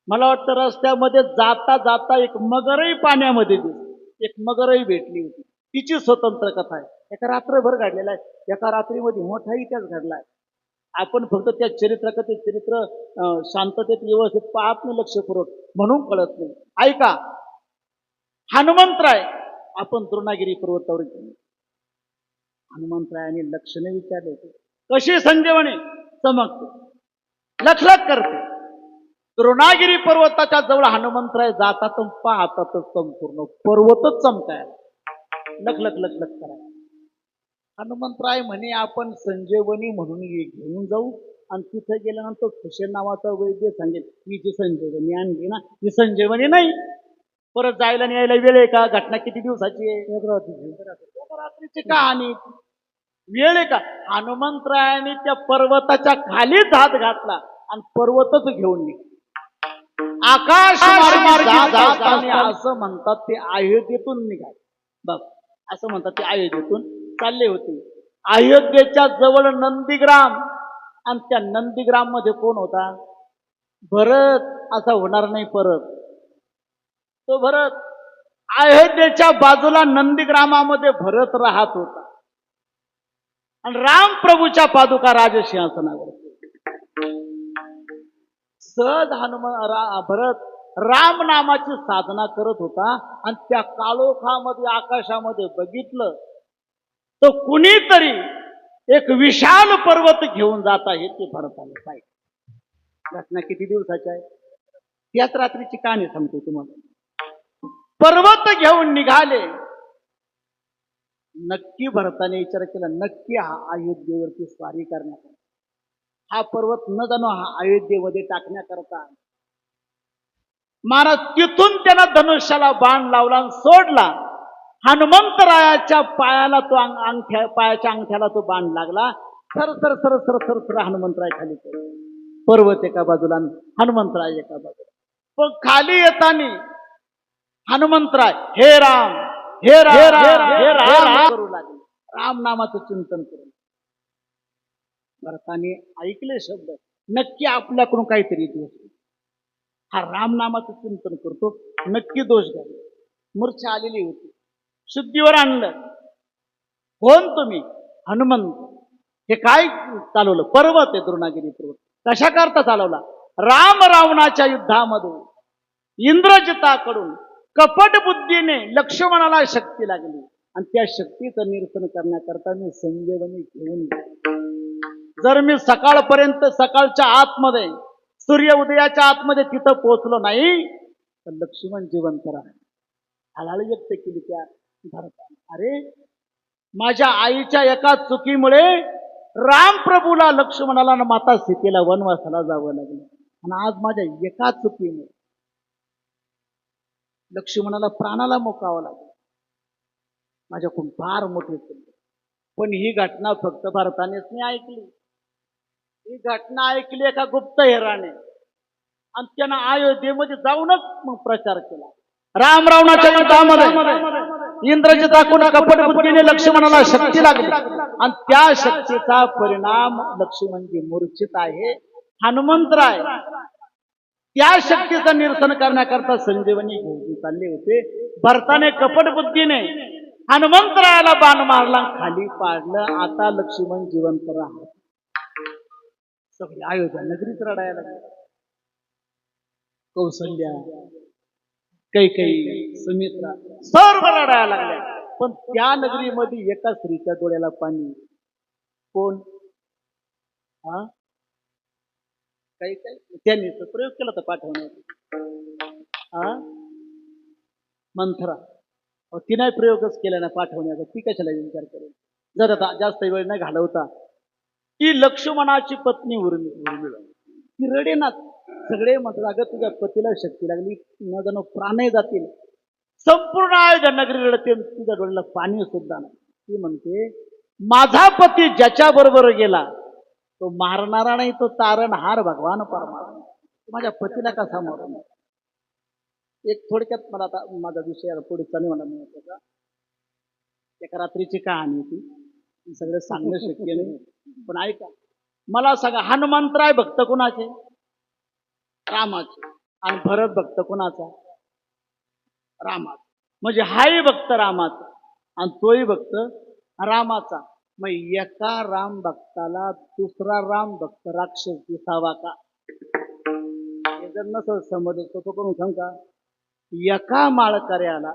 मला वाटतं रस्त्यामध्ये जाता जाता एक मगरही पाण्यामध्ये दिसली. एक मगरही भेटली होती. तिची स्वतंत्र कथा आहे. एका रात्रभर घडलेला आहे. एका रात्रीमध्ये मोठा इतिहास घडला आहे. आपण फक्त त्या चरित्र शांततेत व्यवस्थित पाहत नाही, लक्षपूर्वक, म्हणून कळत नाही. ऐका, हनुमंतराय आपण द्रोणागिरी पर्वतावर गेले. हनुमंतरायाने लक्षणे विचारले होते, कशी संजीवनी? चमकते, लखलख करते. द्रोणागिरी पर्वताच्या जवळ हनुमंतराय जातात, पाहतातच संपूर्ण पर्वतच चमकायला, लखलख लखलख करायला. हनुमंतराय म्हणे, आपण संजीवनी म्हणून घेऊन जाऊ. आणि तिथे गेल्यानंतर सुषेण नावाचा वैद्य सांगेल, ही जी संजीवनी आणली ना, ही संजीवनी नाही. परत जायला आणि यायला वेळ आहे का? घटना किती दिवसाची आहे? रात्रीची कहाणी. वेळ आहे का? हनुमंतरायाने त्या पर्वताच्या खालीच हात घातला आणि पर्वतच घेऊन निघाला. आकाश असं म्हणतात ते अयोध्येतून निघाले. बघ, असं म्हणतात ते अयोध्येतून चालले होते. अयोध्येच्या जवळ नंदीग्राम, आणि त्या नंदीग्राम मध्ये कोण होता? भरत. असा होणार नाही परत. तो भरत अयोध्येच्या बाजूला नंदीग्रामामध्ये भरत राहत होता आणि राम प्रभूच्या पादुका राजसिंहासनावर सहज भरत राम नामाची साधना करत होता आणि त्या काळोखामध्ये आकाशामध्ये बघितलं तर कुणीतरी एक विशाल पर्वत घेऊन जात आहे ते भरताला पाहिजे. घटना किती दिवसाची आहे त्याच रात्रीची कहाणी सांगतो तुम्हाला. पर्वत घेऊन निघाले. नक्की भरताने विचार केला नक्की हा अयोध्येवरती स्वारी करण्याकरता हा पर्वत न जाणो हा अयोध्येमध्ये टाकण्याकरता. महाराज तिथून त्यानं धनुष्याला बाण लावला आणि सोडला. हनुमंतरायाच्या पायाला तो पायाच्या अंगठ्याला तो बाण लागला. Sir sir sir sir sir sir Hanumantharaya खाली पडले. पर्वत एका बाजूला हनुमंतराय एका बाजूला. पण खाली येताना हनुमंतराय हे राम हे राम हे राम करू लागले. राम नामाचं चिंतन करू. भरताने ऐकले शब्द नक्की आपल्याकडून काहीतरी दोष. हा राम नामाचं चिंतन करतो नक्की दोष झाले. मूर्छा आलेली होती. शुद्धीवर आणलं. कोण तुम्ही? हनुमंत. हे काय चालवलं? पर्वत आहे द्रोणागिरी पर्वत. कशा करता चालवला? राम रावणाच्या युद्धामध्ये इंद्रजिताकडून कपट बुद्धीने लक्ष्मणाला शक्ती लागली आणि त्या शक्तीचं निरसन करण्याकरता मी संजीवनी घेऊन जर मी सकाळपर्यंत सकाळच्या आतमध्ये सूर्य उदयाच्या आतमध्ये तिथं पोहोचलो नाही तर लक्ष्मण जिवंत राहील. हळहळ व्यक्त केली त्या भरताने. अरे माझ्या आईच्या एका चुकीमुळे रामप्रभूला लक्ष्मणाला आणि माता सीतेला वनवासाला जावं लागलं आणि आज माझ्या एका चुकीमुळे लक्ष्मणाला प्राणाला मुकावं लागलं. माझ्याकडून फार मोठे केले. पण ही घटना फक्त भरतानेच नाही ऐकली. ही घटना ऐकली एका गुप्तहेराने आणि त्यानं अयोध्येमध्ये जाऊनच मग प्रचार केला. राम रावणाच्या युद्धामध्ये इंद्रजिताकडून कपट बुद्धीने लक्ष्मणाला शक्ती लागली आणि त्या शक्तीचा परिणाम लक्ष्मणजी मूर्छित आहे. हनुमंतराय त्या शक्तीचं निरसन करण्याकरता संजीवनी घेऊन चालले होते. भरताने कपट बुद्धीने हनुमंतरायाला बाण मारला खाली पाडलं. आता लक्ष्मण जिवंत राहत. सगळी अयोध्या नगरीत रडायला लागली. कौसल्या कैकेयी सुमित्रा सर्व रडायला लागल्या. पण त्या नगरीमध्ये एका स्त्रीच्या डोळ्याला पाणी. कोण? हा काही काही त्यांनी प्रयोग केला तर पाठवण्याचा. मंथरा तिने प्रयोगच केला ना पाठवण्याचा. ती कशाला विचार करेल? जर आता जास्त वेळ नाही घालवता ती लक्ष्मणाची पत्नी उर्मिला ती रडेनात. सगळे म्हणतात अगं तुझ्या पतीला शक्ती लागली न जाणं प्राणही जातील. संपूर्ण अयोध्या नगरी रडते. तुझ्या डोळ्याला पाणी सुद्धा नाही. ती म्हणते माझा पती ज्याच्या बरोबर गेला तो मारणारा नाही तो तारणहार भगवान परमात्मा. माझ्या पतीला कसा मारून? एक थोडक्यात मला आता माझा विषय पुढे चालू मला मिळत. एका रात्रीची कहाणी होती. सगळं सांगणं शक्य नाही पण ऐका. मला सांगा हनुमंतराय भक्त कोणाचे? रामाचे. आणि भरत भक्त कोणाचा? रामाचा. म्हणजे हाही भक्त रामाचा आणि तोही भक्त रामाचा. मग एका राम भक्ताला दुसरा राम भक्त राक्षस दिसावा का? हे जर नसं समज तो करून सांग का? एका माळकऱ्याला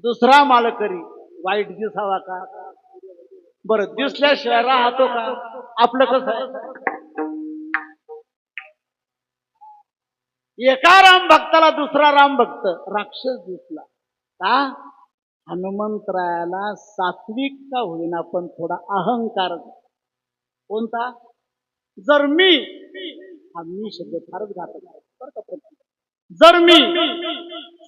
दुसरा माळकरी वाईट दिसावा का? बरं दिसल्याशिवाय राहतो का? आपलं कसं आहे? एका राम भक्ताला दुसरा राम भक्त राक्षस दिसला का? हनुमंतरायाला सात्विक का होईना पण थोडा अहंकार. कोणता? जर मी शब्द फारच घातक आहे. जर मी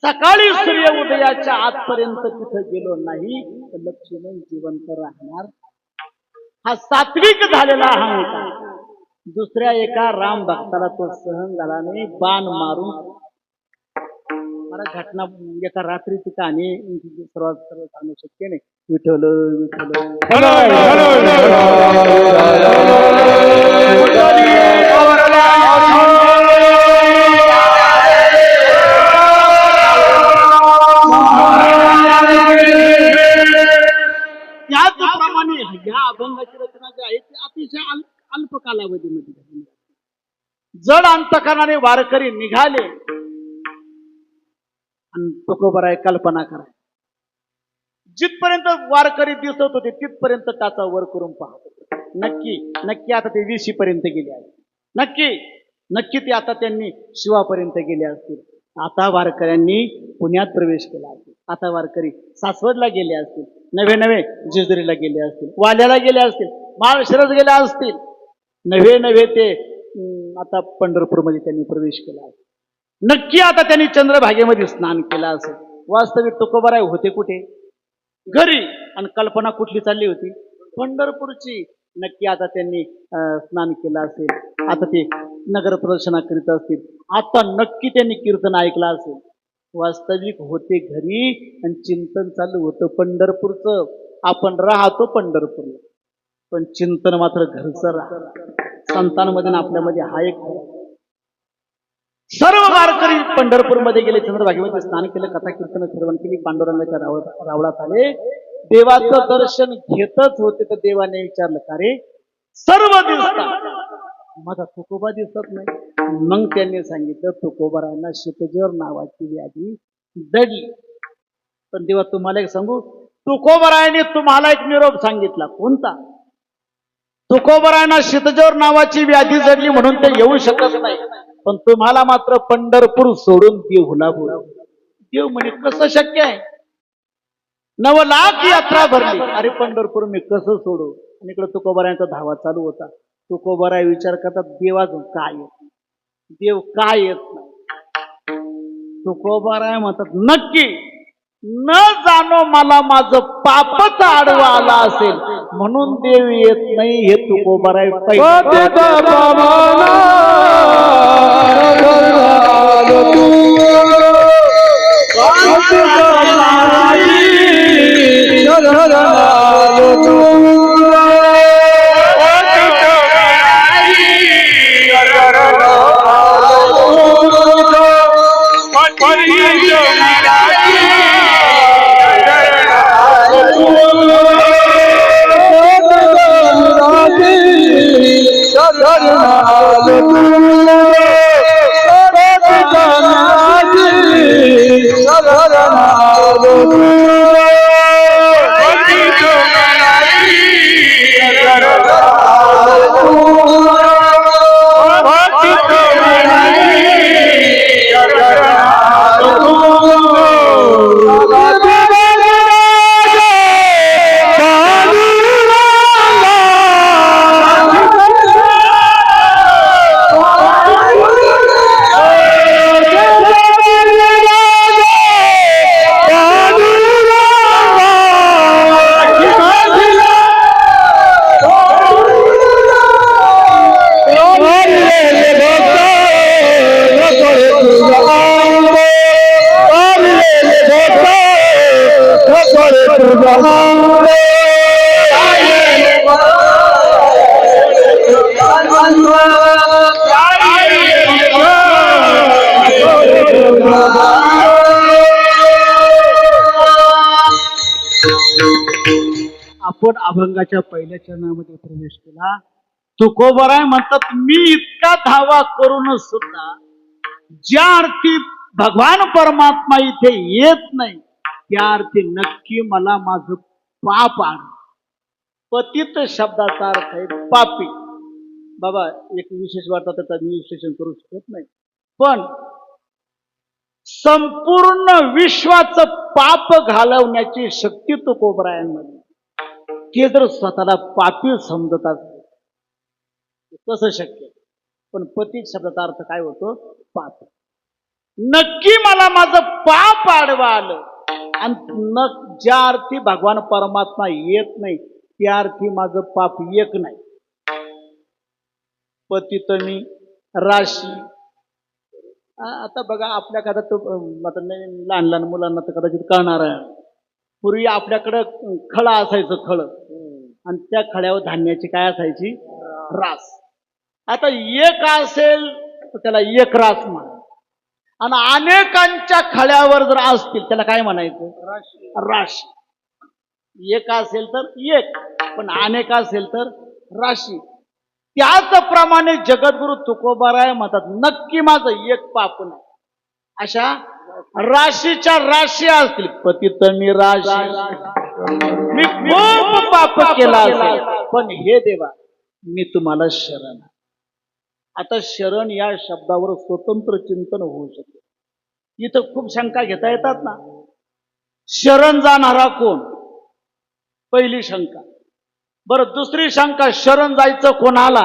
सकाळी सूर्य उदयाच्या आतपर्यंत तिथे गेलो नाही तर लक्ष्मण जिवंत राहणार. हा सात्विक झालेला अहंकार. दुसऱ्या एका राम भक्ताला तो सहन झाला नाही. बाण मारून मला घटना एका रात्रीची कहाणी सर्वात सर्व सांगू शक्य नाही. विठ्ठल विठ्ठल कालावधीमध्ये घडली. जड अंतकरणाने वारकरी निघाले आणि तुकोबराय कल्पना करा, जिथपर्यंत वारकरी दिसत होते तिथपर्यंत टाचा वर करून पाहत होते. नक्की आता ते 20 पर्यंत गेले आहेत. नक्की ते आता त्यांनी शिवापर्यंत गेले असतील. आता वारकऱ्यांनी पुण्यात प्रवेश केला असेल. आता वारकरी सासवडला गेले असतील, नवे जेजुरीला गेले असतील, वाल्याला गेले असतील, माळशिरस गेले असतील, नवे ते आता पंढरपूरमध्ये त्यांनी प्रवेश केला असेल. नक्की आता त्यांनी चंद्रभागेमध्ये स्नान केलं असेल. वास्तविक तुकोबराय होते कुठे? घरी. आणि कल्पना कुठली चालली होती? पंढरपूरची. नक्की आता त्यांनी स्नान केलं असेल. आता ते नगर प्रदक्षिणा करीत असतील. आता नक्की त्यांनी कीर्तन ऐकलं असेल. वास्तविक होते घरी आणि चिंतन चालू होतं पंढरपूरचं. आपण राहतो पंढरपूरला, पण चिंतन मात्र घरचं राहतं. संतांमध्ये आणि आपल्यामध्ये हा एक सर्व वारकरी पंढरपूरमध्ये गेले, चंद्रभागेमध्ये स्नान केलं, कथा कीर्तन श्रवण केली, पांडुरंगाच्या रावळात आले. देवाचं दर्शन घेतच होते तर देवाने विचारलं, का रे सर्व दिसतात, माझा तुकोबा दिसत नाही? मग त्यांनी सांगितलं, तुकोबारायांना शीतजर नावाची व्याधी जडली. पण देवा तुम्हाला एक सांगू, तुकोबारायांनी तुम्हाला एक निरोप सांगितला. कोणता? तुकोबारायांना शीतजर नावाची व्याधी जडली म्हणून ते येऊ शकत नाही, पण तुम्हाला मात्र पंढरपूर सोडून देऊला बोलाव. देव म्हणे कसं शक्य आहे? 9 लाख यात्रा भरली, अरे पंढरपूर मी कसं सोडू? आणि इकडे तुकोबारायांचा धावा चालू होता. तुकोबाराय विचार करतात, देव अजून काय येत? देव काय येत नाही? तुकोबाराय म्हणतात, नक्की न जाणो मला माझं पापच आडवा आला असेल म्हणून देव येत नाही. हे तुकोबाराय आपण अभंगाच्या पहिल्या चरणामध्ये प्रवेश केला. तुकोबाराय म्हणतात, मी इतका धावा करून सुद्धा ज्या अर्थी भगवान परमात्मा इथे येत नाही त्या अर्थी नक्की मला माझं पाप आण. पतित शब्दाचा अर्थ आहे पापी. बाबा एक विशेष वाटतं त्याचं मी विश्लेषण करू शकत नाही, पण संपूर्ण विश्वाचं पाप घालवण्याची शक्ती तुकोबारायांमध्ये. ते जर स्वतःला पापी समजत असते कसं शक्य? पण पतित शब्दाचा अर्थ काय होतो? पाप. नक्की मला माझं पाप आडवा आलं आणि ज्या अर्थी भगवान परमात्मा येत नाही त्या अर्थी माझं पाप एक नाही. पतित मी राशी. आता बघा आपल्या लहान लहान मुलांना तर कदाचित कळणार आहे. पूर्वी आपल्याकडं खळा असायचं, खळ, आणि त्या खळ्यावर धान्याची काय असायची? रास. आता एक असेल तर त्याला एक रास म्हणा, आणि अनेकांच्या खळ्यावर जर असतील त्याला काय म्हणायचं? राशी. एक असेल तर एक, पण अनेक असेल तर राशी. त्याचप्रमाणे जगद्गुरु तुकोबाराय म्हणतात नक्की माझं एक पाप नाही. अशा राशीच्या राशी असतील, पतित मी राशी, मी खूप पाप केला असेल, पण हे देवा मी तुम्हाला शरण आहे. आता शरण या शब्दावर स्वतंत्र चिंतन होऊ शकते. इथं खूप शंका घेता येतात ना. शरण जाणारा कोण, पहिली शंका. बरं, दुसरी शंका, शरण जायचं कोणाला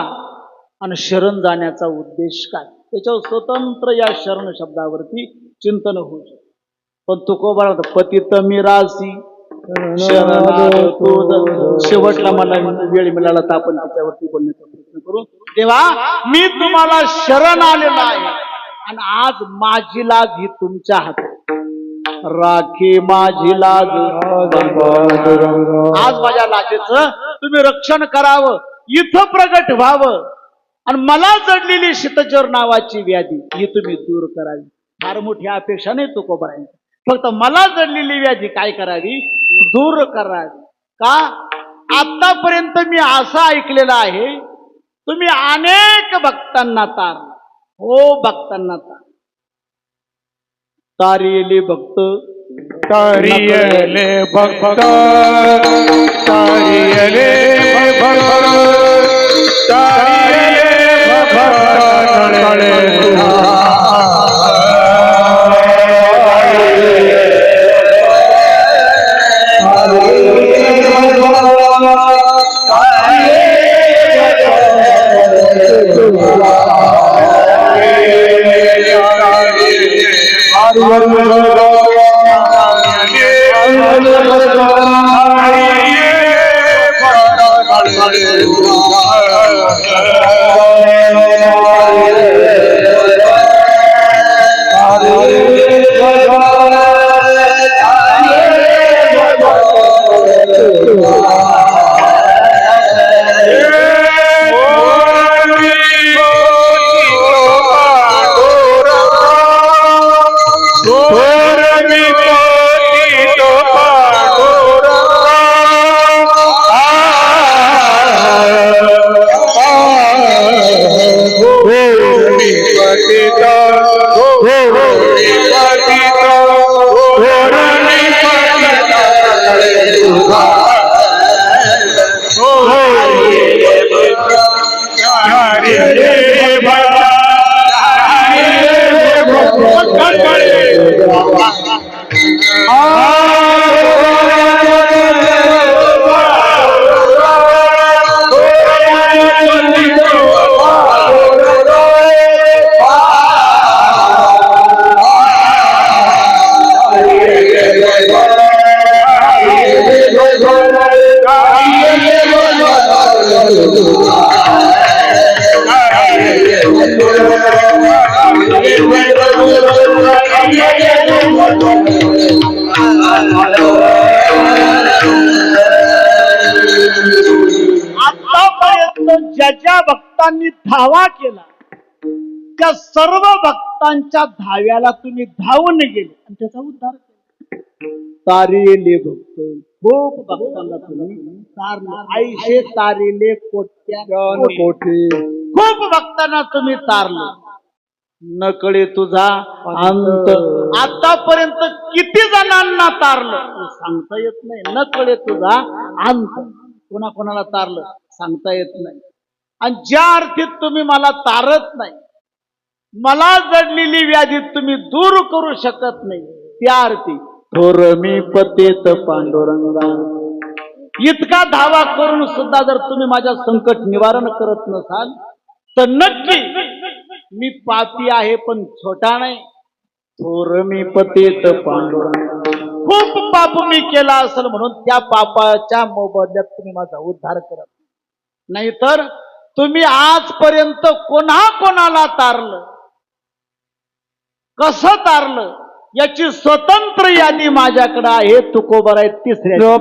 आणि शरण जाण्याचा उद्देश काय, त्याच्यावर स्वतंत्र या शरण शब्दावरती चिंतन होऊ शकते. पण तुकोबा पतित मी राशी शरणागत तुझ, शेवटला मला वेळ मिळाला तर आपण त्याच्यावरती बोलण्याचा प्रयत्न करू. तेव्हा मी तुम्हाला शरण आलेला आहे आणि आज माझी लाज ही तुमच्या हातात, राखी माझी लाज, आज माझ्या लाजेचं तुम्ही रक्षण करावं, इथं प्रगट व्हावं आणि मला जडलेली शीतजर नावाची व्याधी ही तुम्ही दूर करावी. फार मोठी अपेक्षा नाही तुकोबारायांची, फक्त मला जडलेली व्याधी काय करावी, दूर करावी. का, आतापर्यंत मी असं ऐकलेलं आहे तुम्ही अनेक भक्तांना तारलं. हो, भक्तांना तारिले भक्त, तारियले भक्त, तारियले भक्त, तारियले भक्त, ज्या ज्या भक्तांनी धावा केला त्या सर्व भक्तांच्या धाव्याला तुम्ही धावून गेले आणि त्याचा उद्धार केला. तारिले भक्त, खूप भक्तांना तुम्ही तारलं, आयशे तारिले कोटी, खूप भक्तांना तुम्ही तारलं. नकळे तुझा अंत, आतापर्यंत किती जणांना तारलं सांगता येत नाही. नकळे तुझा अंत, कोणाकोणाला तारलं सांगता येत नाही. आणि ज्या अर्थीत तुम्ही मला तारत नाही, मला जडलेली व्याधी तुम्ही दूर करू शकत नाही, त्या अर्थी थोर मी पतेत पांडुरंगा, इतका धावा करून सुद्धा जर तुम्ही माझ्या संकट निवारण करत नसाल तर नक्की मी पापी आहे पण छोटा नाही. थोर मी पतेत पांडुरंगा, खूप पाप मी केला असेल म्हणून त्या पापाच्या मोबदल्यात तुम्ही माझा उद्धार करत नाही. तर तुम्ही आजपर्यंत कोणाला तारलं, कसं तारलं याची स्वतंत्र यादी माझ्याकडे आहे. तुकोबाराय तिसऱ्या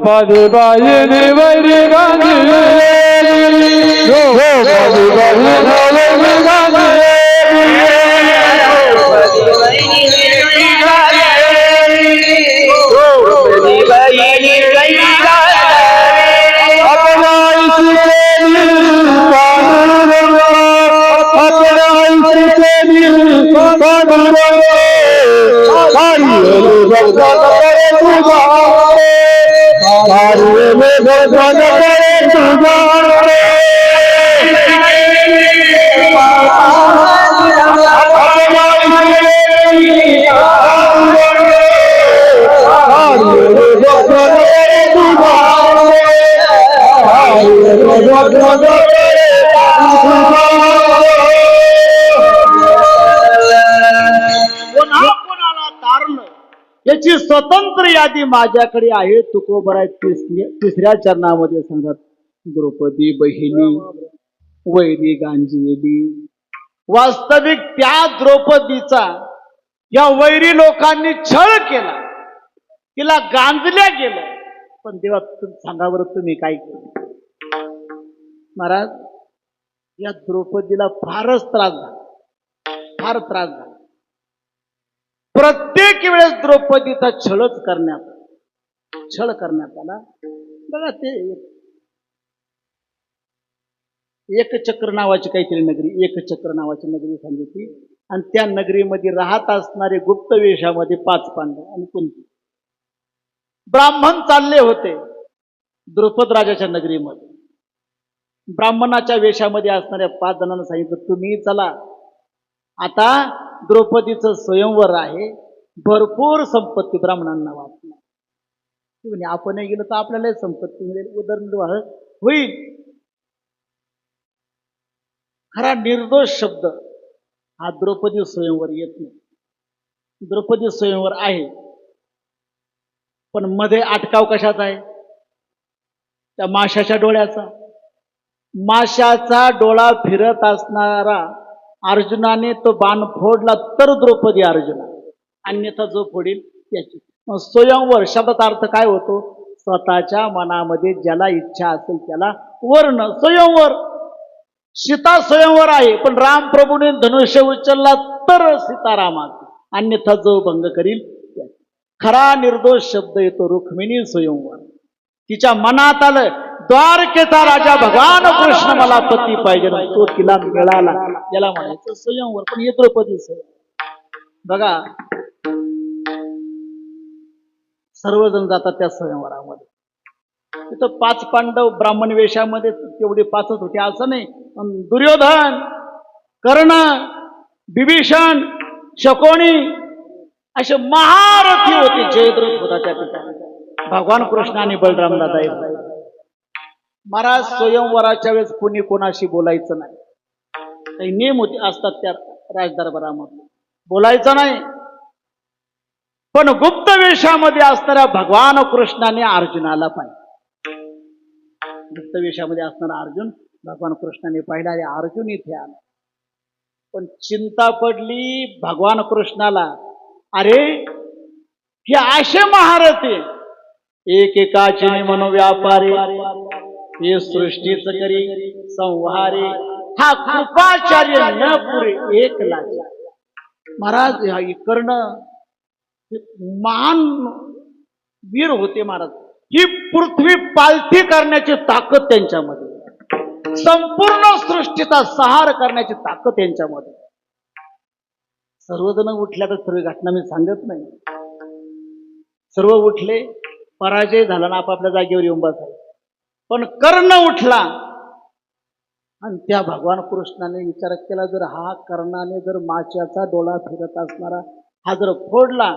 कोणा कोणाला तारलं याची स्वतंत्र यादी माझ्याकडे आहे. तुकोबराय तिसऱ्या चरणामध्ये सांगतात, द्रौपदी बहिणी वैरी गांजीली. वास्तविक त्या द्रौपदीचा या वैरी लोकांनी छळ केला, तिला गांजल्या गेलं. पण देवा सांगा बरं तुम्ही काय केलं? महाराज, या द्रौपदीला फारच त्रास झाला, फार त्रास झाला. प्रत्येक वेळेस द्रौपदीचा छळ करण्यात आला. बघा, ते एकचक्र नावाची काहीतरी नगरी, एकचक्र नावाची नगरी सांगितली, आणि त्या नगरीमध्ये राहत असणारे गुप्त वेशामध्ये 5 पांडव आणि कुंती ब्राह्मण चालले होते द्रुपद राजाच्या नगरीमध्ये. ब्राह्मणाच्या वेशामध्ये असणाऱ्या 5 जणांना सांगितलं, तुम्ही चला, आता द्रौपदीचं स्वयंवर आहे, भरपूर संपत्ती ब्राह्मणांना वाटणार. म्हणजे आपणही गेलो तर आपल्याला संपत्ती मिळेल, उदरनिर्वाह होईल. खरा निर्दोष शब्द हा द्रौपदी स्वयंवर येत नाही. द्रौपदी स्वयंवर आहे, पण मध्ये अटकाव कशाचा आहे? त्या माशाच्या डोळ्याचा. माशाचा डोळा फिरत असणारा अर्जुनाने तो बाण फोडला तर द्रौपदी अर्जुना, अन्यथा जो फोडील त्याची. स्वयंवर शब्दाचा अर्थ काय होतो? स्वतःच्या मनामध्ये ज्याला इच्छा असेल त्याला वर्ण. स्वयंवर, सीता स्वयंवर आहे, पण राम प्रभूने धनुष्य उचलला तर सीतारामाचा, अन्यथा जो भंग करील त्याची. खरा निर्दोष शब्द येतो रुक्मिणी स्वयंवर. तिच्या मनात आलं द्वारकेचा राजा भगवान कृष्ण मला पती पाहिजे, तो तिला मिळाला, याला म्हणायचं स्वयंवर. पण हे द्रौपदी स्वयंवर. बघा, सर्वजण जातात त्या स्वयंवरामध्ये. तिथं 5 पांडव ब्राह्मण वेशामध्ये, तेवढे 5च होते असं नाही. दुर्योधन, कर्ण, विभीषण, शकोणी असे महारथी होते. जयद्रथ होता त्या ठिकाणी. भगवान कृष्ण आणि बलराम दादा. महाराज, स्वयंवराच्या वेळेस कोणी कोणाशी बोलायचं नाही. काही नियम होते असतात त्या राजदरबारामध्ये, बोलायचं नाही. पण गुप्त वेशामध्ये असणाऱ्या भगवान कृष्णाने अर्जुनाला पाहिजे. गुप्त वेशामध्ये असणारा अर्जुन भगवान कृष्णाने पाहिला, आणि अर्जुन इथे आला. पण चिंता पडली भगवान कृष्णाला, अरे हे असे महारथी, एकेकाचे मनोव्यापारी, हे सृष्टीच करी संहारे, हा कृपाचार्य न पुरे एक लाचा. महाराज, हा कर्ण महान वीर होते महाराज. ही पृथ्वी पालथी करण्याची ताकद त्यांच्यामध्ये, संपूर्ण सृष्टीचा संहार करण्याची ताकद त्यांच्यामध्ये. सर्वजण उठल्या तर सर्व घटना मी सांगत नाही. सर्व उठले, पराजय झाला ना आपापल्या जागेवर येऊन बसायचे. पण कर्ण उठला, आणि त्या भगवान कृष्णाने विचार केला, जर हा कर्णाने जर माशाचा डोळा फिरत असणारा हा जर फोडला,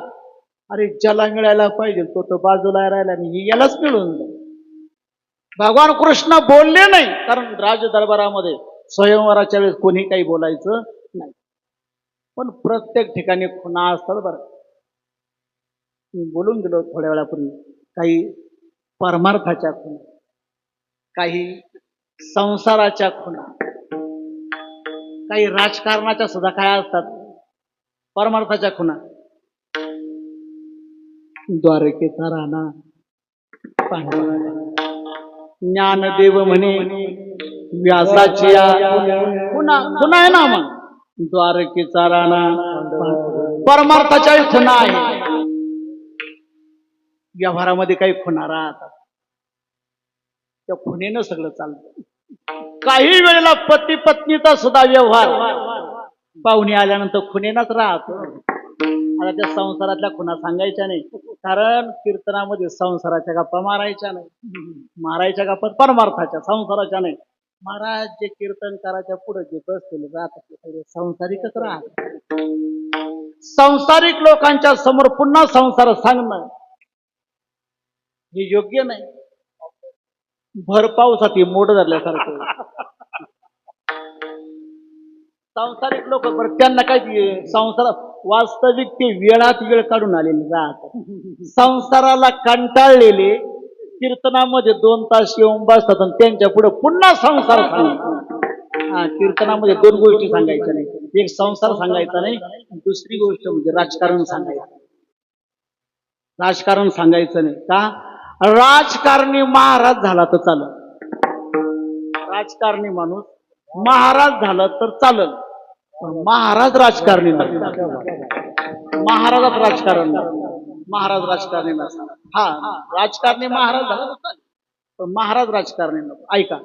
अरे ज्याला मिळायला पाहिजे तो तर बाजूला राहिला, आणि यालाच मिळून जाईल. भगवान कृष्ण बोलले नाही, कारण राज दरबारामध्ये स्वयंवराच्या वेळेस कोणी काही बोलायचं नाही. पण प्रत्येक ठिकाणी खुणा असतात बरं. मी बोलून गेलो थोड्या वेळापूर्वी, काही परमार्थाच्या खुणा, काही संसाराच्या खुणा, काही राजकारणाच्या सुद्धा काय असतात परमार्थाच्या खुणा. द्वारकेचा राणा ज्ञानदेव म्हणे व्यासाची खुणा खुणा आहे ना. मग द्वारकेचा राणा परमार्थाच्या खुणा आहे. व्यवहारामध्ये काही खुणा राहतात, त्या खुणेनं सगळं चालतं. काही वेळेला पती पत्नीचा सुद्धा व्यवहार पाहुणे आल्यानंतर खुणेनाच राहतो. मला त्या संसारातल्या खुणा सांगायच्या नाही, कारण कीर्तनामध्ये संसाराच्या गप्पा मारायच्या नाही, मारायच्या गप्पा परमार्थाच्या, संसाराच्या नाही. महाराज जे कीर्तनकाराच्या पुढे जे बसलेले राहतात ते संसारिकच राहतात. संसारिक लोकांच्या समोर पुन्हा संसार सांगणं हे योग्य नाही. भर पावसात मोड धरल्यासारखं. संसारिक लोक बरं त्यांना काय संसार वास्तविक ते वेळात वेळ काढून आलेले राहतात. संसाराला कंटाळलेले कीर्तनामध्ये 2 तास येऊन बसतात आणि त्यांच्या पुढे पुन्हा संसार सांगतात. कीर्तनामध्ये 2 गोष्टी सांगायच्या नाही, एक संसार सांगायचा नाही, दुसरी गोष्ट म्हणजे राजकारण सांगायचं. राजकारण सांगायचं नाही का? राजकारणी महाराज झाला तर चालत, राजकारणी माणूस महाराज झाला तर चालत, पण महाराज राजकारणी नाही. महाराजात राजकारण नाही, महाराज राजकारणी नसतात. हा, राजकारणी महाराज झाला तर चालेल, पण महाराज राजकारणी नको. ऐका,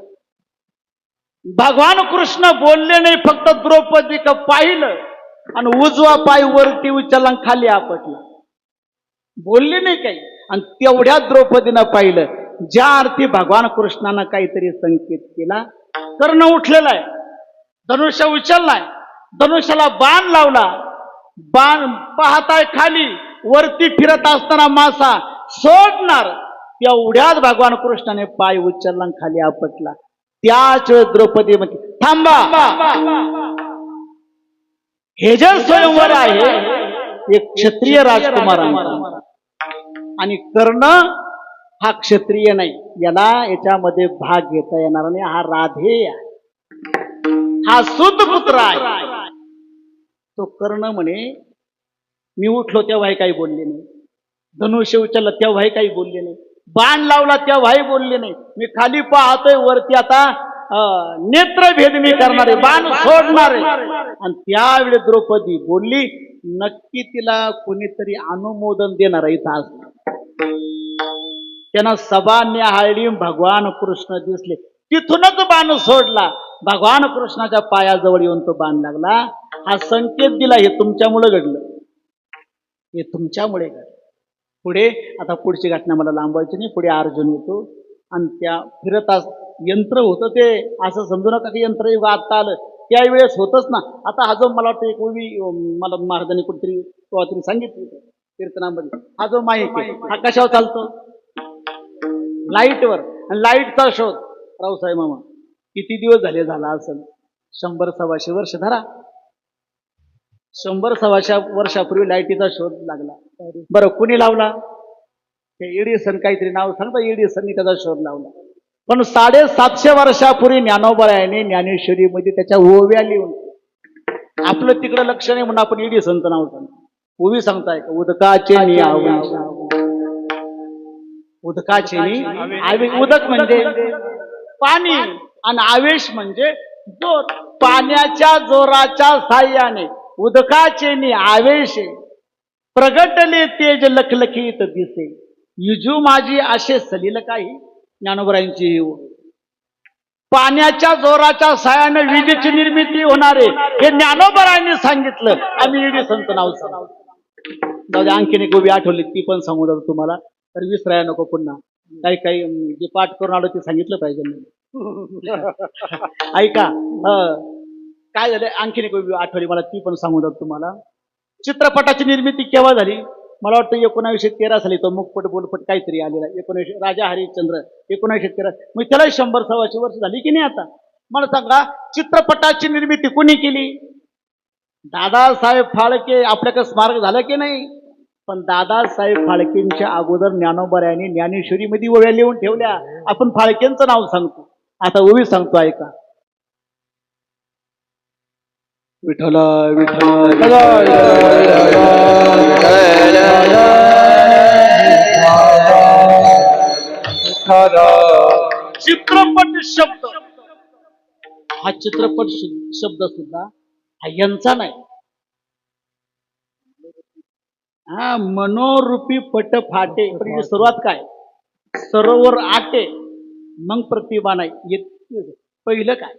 भगवान कृष्ण बोलले नाही, फक्त द्रौपदी का पाहिलं आणि उजवा पाय वरती उचलला खाली आपटला, बोलले नाही काही. आणि तेवढ्या द्रौपदीनं पाहिलं, ज्या अर्थी भगवान कृष्णानं काहीतरी संकेत केला. कर्ण उठलेला आहे, धनुष्य उचललाय, धनुष्याला बाण लावला, बाण पाहताय खाली, वरती फिरत असताना मासा सोडणार, तेवढ्याच भगवान कृष्णाने पाय उचलला आणि खाली आपटला. त्याच वेळेस द्रौपदी म्हणते थांबा, हे जे स्वयंवर आहे एक क्षत्रिय राजकुमारांचा आणि कर्ण हा क्षत्रिय नाही, याला याच्यामध्ये भाग घेता येणार नाही. हा राधेय आहे, हा सुतपुत्र आहे. तो कर्ण म्हणे मी उठलो तेव्हाही काही बोलले नाही, धनुष्य उचललं तेव्हाही काही बोलले नाही, बाण लावला तेव्हाही बोलले नाही. मी खाली पाहतोय, वरती आता नेत्रभेद मी करणारे, बाण सोडणारे. आणि त्यावेळी द्रौपदी बोलली, नक्की तिला कोणीतरी अनुमोदन देणार इथं असणार. त्यांना सभा न्याहाळली, भगवान कृष्ण दिसले, तिथूनच बाण सोडला, भगवान कृष्णाच्या पायाजवळ येऊन तो बाण लागला. हा संकेत दिला, हे तुमच्यामुळे घडलं, हे तुमच्यामुळे घडलं. पुढे आता पुढची घटना मला लांबवायची नाही. पुढे अर्जुन येतो आणि त्या फिरत यंत्र होतं ते, असं समजू नका की यंत्रयुग आता आलं, त्यावेळेस होतच ना. आता हा जो मला वाटतं एक ओवी मला महाराजांनी कुठेतरी तरी सांगितलं कीर्तनामध्ये, हा जो माईक आहे हा कशावर चालतो? लाईटवर. आणि लाईटचा शोध रावसाहेब मामा किती दिवस झाला असेल? 100-125 वर्ष धरा. 100-125 वर्षापूर्वी लाईटीचा शोध लागला. बरं, कुणी लावला? ते एडिसन काहीतरी नाव सांगता, एडिसननी त्याचा शोध लावला. पण 750 वर्षापूर्वी ज्ञानोबरायाने ज्ञानेश्वरीमध्ये त्याच्या ओव्या लिहून, आपलं तिकडं लक्ष नाही म्हणून आपण एडिसनचं नाव सांगतो. ओवी सांगताय का? उदकाचे आवेश, उदकाचे आवेश. उदक म्हणजे पाणी आणि आवेश म्हणजे जोर. पाण्याच्या जोराच्या साह्याने उदकाचे आवेश प्रगटले तेज लखलखीत दिसे, युजू माझी असे सलील काही. ज्ञानोबरायांची पाण्याच्या जोराच्या साह्याने विजेची निर्मिती होणारे हे ज्ञानोबरायांनी सांगितलं. आम्ही एडिसनचं नाव सांगतो. आणखीन एक गोबी आठवली, ती पण सांगू जातो तुम्हाला, तर विसराया नको पुन्हा. काही जे पाठ करून आलो ते सांगितलं पाहिजे. ऐका, काय झालं, आणखीन एक गोबी आठवली मला, ती पण सांगू जातो तुम्हाला. चित्रपटाची निर्मिती केव्हा झाली? मला वाटतं 1913 साली तो मुखपट बोलपट काहीतरी आलेला. 1900 राजा हरिश्चंद्र 1913. मग त्याला 100-125 वर्ष झाली की नाही? आता मला सांगा, चित्रपटाची निर्मिती कुणी केली? दादासाहेब फाळके. आपल्याकडे स्मारक झालं की नाही? पण दादासाहेब फाळकेंच्या अगोदर ज्ञानोबरायांनी ज्ञानेश्वरीमध्ये ओव्या लिहून ठेवल्या. आपण फाळकेंचं नाव सांगतो, आता ओवी सांगतो, ऐका. विठ्ठल विठ्ठल चित्रपट शब्द, हा चित्रपट शब्द सुद्धा हा यांचा नाही. हा मनोरूपी पट फाटे. सुरुवात काय? सरोवर आटे मग प्रतिभा नाही. पहिलं काय?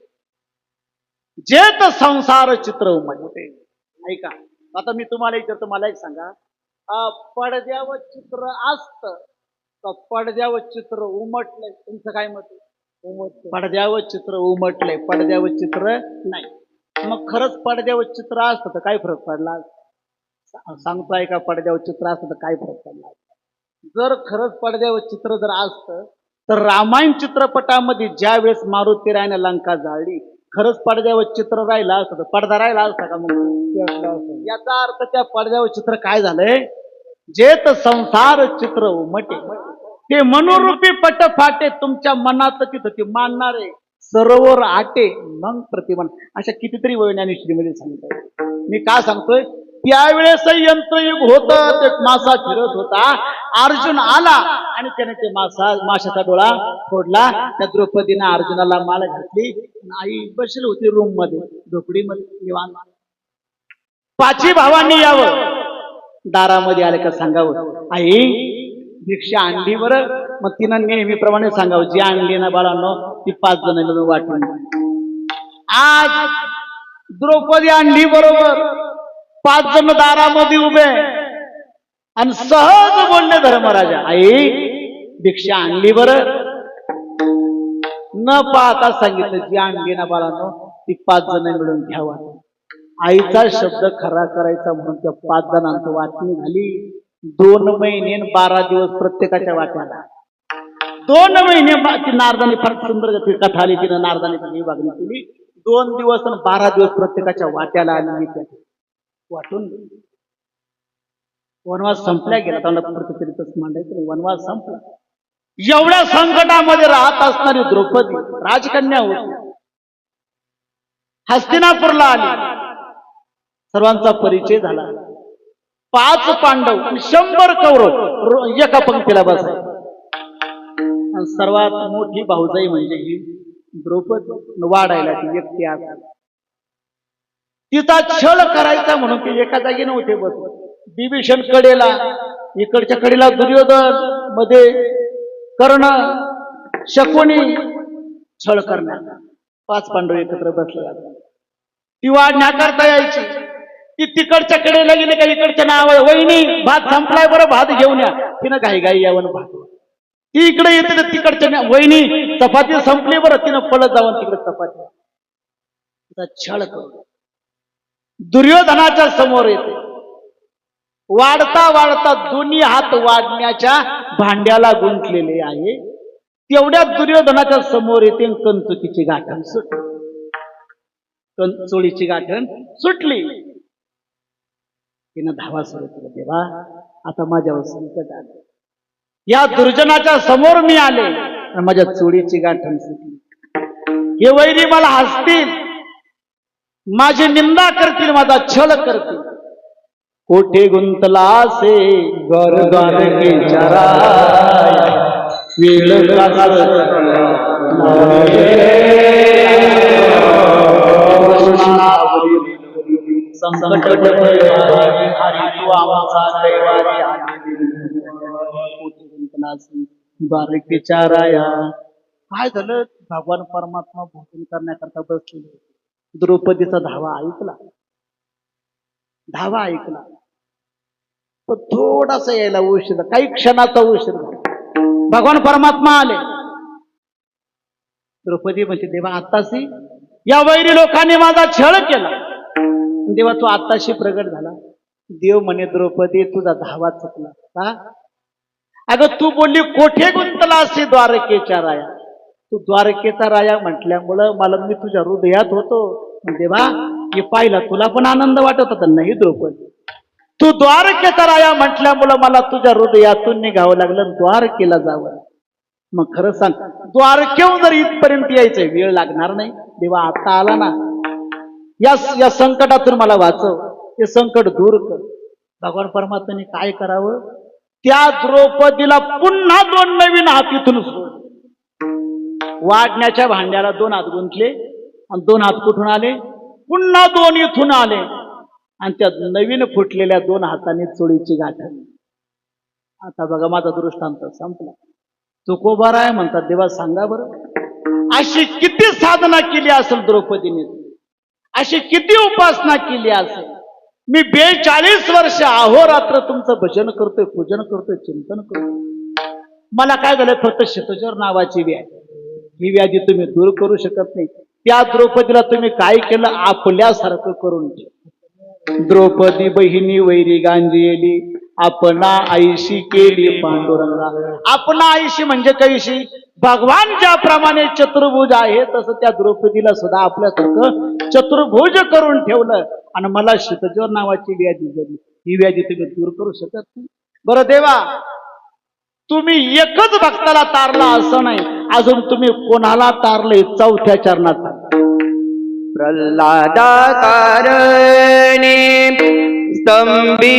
जेत संसार चित्र उमटते. ऐका, आता मी तुम्हाला विचारतो, मला एक सांगा, पडद्यावर चित्र असतं का पडद्यावर चित्र उमटलंय? तुमचं काय मत आहे? पडद्यावर चित्र उमटलंय, पडद्यावर चित्र नाही. मग खरंच पडद्यावर चित्र असतं तर काय फरक पडला? सांगताय का पडद्यावर चित्र असतं तर काय फरक पडला? जर खरंच पडद्यावर चित्र जर असतं तर रामायण चित्रपटामध्ये ज्या वेळेस मारुती रायनं लंका जाळली, खरंच पडद्यावर चित्र राहिला असतं तर पडदा राहिला असता का? मग याचा अर्थ त्या पडद्यावर चित्र काय झालंय? जे तर संसार चित्र उमटे ते मनोरूपी पट फाटे, तुमच्या मनात तिथं ते मानणारे सरोवर आटे मग प्रतिमान. अशा कितीतरी वैज्ञानिक श्रीमध्ये सांगताय. मी का सांगतोय? त्यावेळेस यंत्रयुग होत, ते मासा फिरत होता, अर्जुन आला आणि त्याने ते माशाचा डोळा फोडला. त्या द्रौपदीनं अर्जुनाला माळ घातली, आई बसली होती रूम मध्ये, झोपडीमध्ये निवांत. पाची भावांनी यावं, दारामध्ये आले का सांगावं, आई भिक्षा आणली बरं. मग तिनं नेहमीप्रमाणे सांगावं, जी आणली ना बाळांनो ती 5 जणांना वाटून. आज द्रौपदी आणली बरोबर, 5 जण दारामध्ये उभे आणि सहज बोलले धर्मराजा, आई भिक्षा आणली बरं. न पाहता सांगितलं, जी आणली ना बाळांनो ती 5 जण मिळून घ्यावा. आईचा शब्द खरा करायचा म्हणून त्या 5 जणांचं वाटणी झाली. 2 महिने 12 दिवस प्रत्येकाच्या वाट्याला. 2 महिने ती नारदाने फार सुंदर कथा आली, तिनं नारदाने वागणी केली. 2 दिवस आणि 12 दिवस प्रत्येकाच्या वाट्याला आली. वाटून वनवास संपल्या गेला. त्यांना प्रतिचरितच मांडायचं, वनवास संपला. एवढ्या संकटामध्ये राहत असणारी द्रौपदी राजकन्या होती, हस्तिनापूरला आली. सर्वांचा परिचय झाला. 5 पांडव आणि 100 कौरव एका पंक्तीला बसाय. सर्वात मोठी भाऊजाई म्हणजे ही द्रौपदी, वाढायला ती एकटी आली. तिचा छळ करायचा म्हणून ती एका जागी नव्हते बसत. विभीषण कडेला, इकडच्या कडेला दुर्योधन, मध्ये कर्ण, शकुनी, छळ करण्याचा. 5 पांडव एकत्र बसले. ती वाढण्याकरता यायची. ती तिकडच्या कडेला गेली का इकडच्या नाव, वहिनी भात संपलाय बरं, भात घेऊन या. तिनं घाई यावं भात. ती इकडे येते तर तिकडच्या, वहिनी चपाती संपली बरं, तिनं पळत जाऊन तिकडे चपाती. तिचा छळ करू दुर्योधनाच्या समोर येते. वाढता वाढता दोन्ही हात वाढण्याच्या भांड्याला गुंतलेले आहे. तेवढ्या दुर्योधनाच्या समोर येते, कंचुकीची गाठण सुटली. कंचोळीची गाठण सुटली. तिनं धावा सुरू केला, देवा आता माझ्यावर संकट आलं, या दुर्जनाच्या समोर मी आले आणि माझ्या चोळीची गाठण सुटली. हे वैरी मला हसतील, माझी निंदा करतील, माझा छळ करतील. कोठे गुंतला असे द्वारकेच्या राया, वेळ संकट द्वारकेच्या राया. काय झालं? भगवान परमात्मा भोजन करण्याकरता बसलेले. द्रौपदीचा धावा ऐकला, धावा ऐकला, पण थोडासा यायला उशीर, काही क्षणाचा उशीर झाला. भगवान परमात्मा आले. द्रौपदी म्हणजे, देवा आत्ताशी या वैरी लोकांनी माझा छळ केला. देवा तू आत्ताशी प्रगट झाला. देव म्हणे, द्रौपदी तुझा धावा चुकला का? अगं तू बोलली कोठे गुंतला असे द्वारकेच्या राया. तू द्वारकेचा राया म्हटल्यामुळं मला, मी तुझ्या हृदयात होतो. देवा हे पाहिला तुला पण आनंद वाटत होता. नाही द्रौपदी, तू द्वारकेचा राया म्हटल्यामुळं मला तुझ्या हृदयातून निघावं लागलं, द्वारकेला जावं. मग खरं सांग, द्वारकेहून जर इथपर्यंत यायचंय, वेळ लागणार नाही. देवा आता आला ना, या संकटातून मला वाचव, ते संकट दूर कर. भगवान परमात्म्याने काय करावं? त्या द्रौपदीला पुन्हा 2 नवीन हात इथून सोड. वाढण्याच्या भांड्याला 2 हात गुंतले आणि 2 हात कुठून आले? पुन्हा 2 इथून आले आणि त्या नवीन फुटलेल्या 2 हाताने चोळीची गाठण. आता बघा माझा दृष्टांत संपला. तुकोबार आहे म्हणतात. देवा सांगा बरं, अशी किती साधना केली असेल द्रौपदीने, अशी किती उपासना केली असेल, मी 42 वर्ष अहोरात्र तुमचं भजन करतोय, पूजन करतोय, चिंतन करतोय. मला काय झालं, फक्त शीतजर नावाची व्याधी, ही व्याधी तुम्ही दूर करू शकत नाही. त्या द्रौपदीला तुम्ही काय केलं, आपल्यासारखं करून ठेव. द्रौपदी बहिणी वैरी गांजेली, आपणा आईशी केली पांडुरंगा. आपणा आईशी म्हणजे कैशी, भगवान ज्याप्रमाणे चतुर्भुज आहे तसं त्या द्रौपदीला सुद्धा आपल्यासारखं चतुर्भुज करून ठेवलं. आणि मला शीतजर नावाची व्याधी झाली, ही व्याधी तुम्ही दूर करू शकत नाही. बरं देवा, तुम्ही एकच भक्ताला तारला असं नाही, अजून तुम्ही कोणाला तारले, चौथ्या चरणात प्रल्हादा कारणे स्तंभी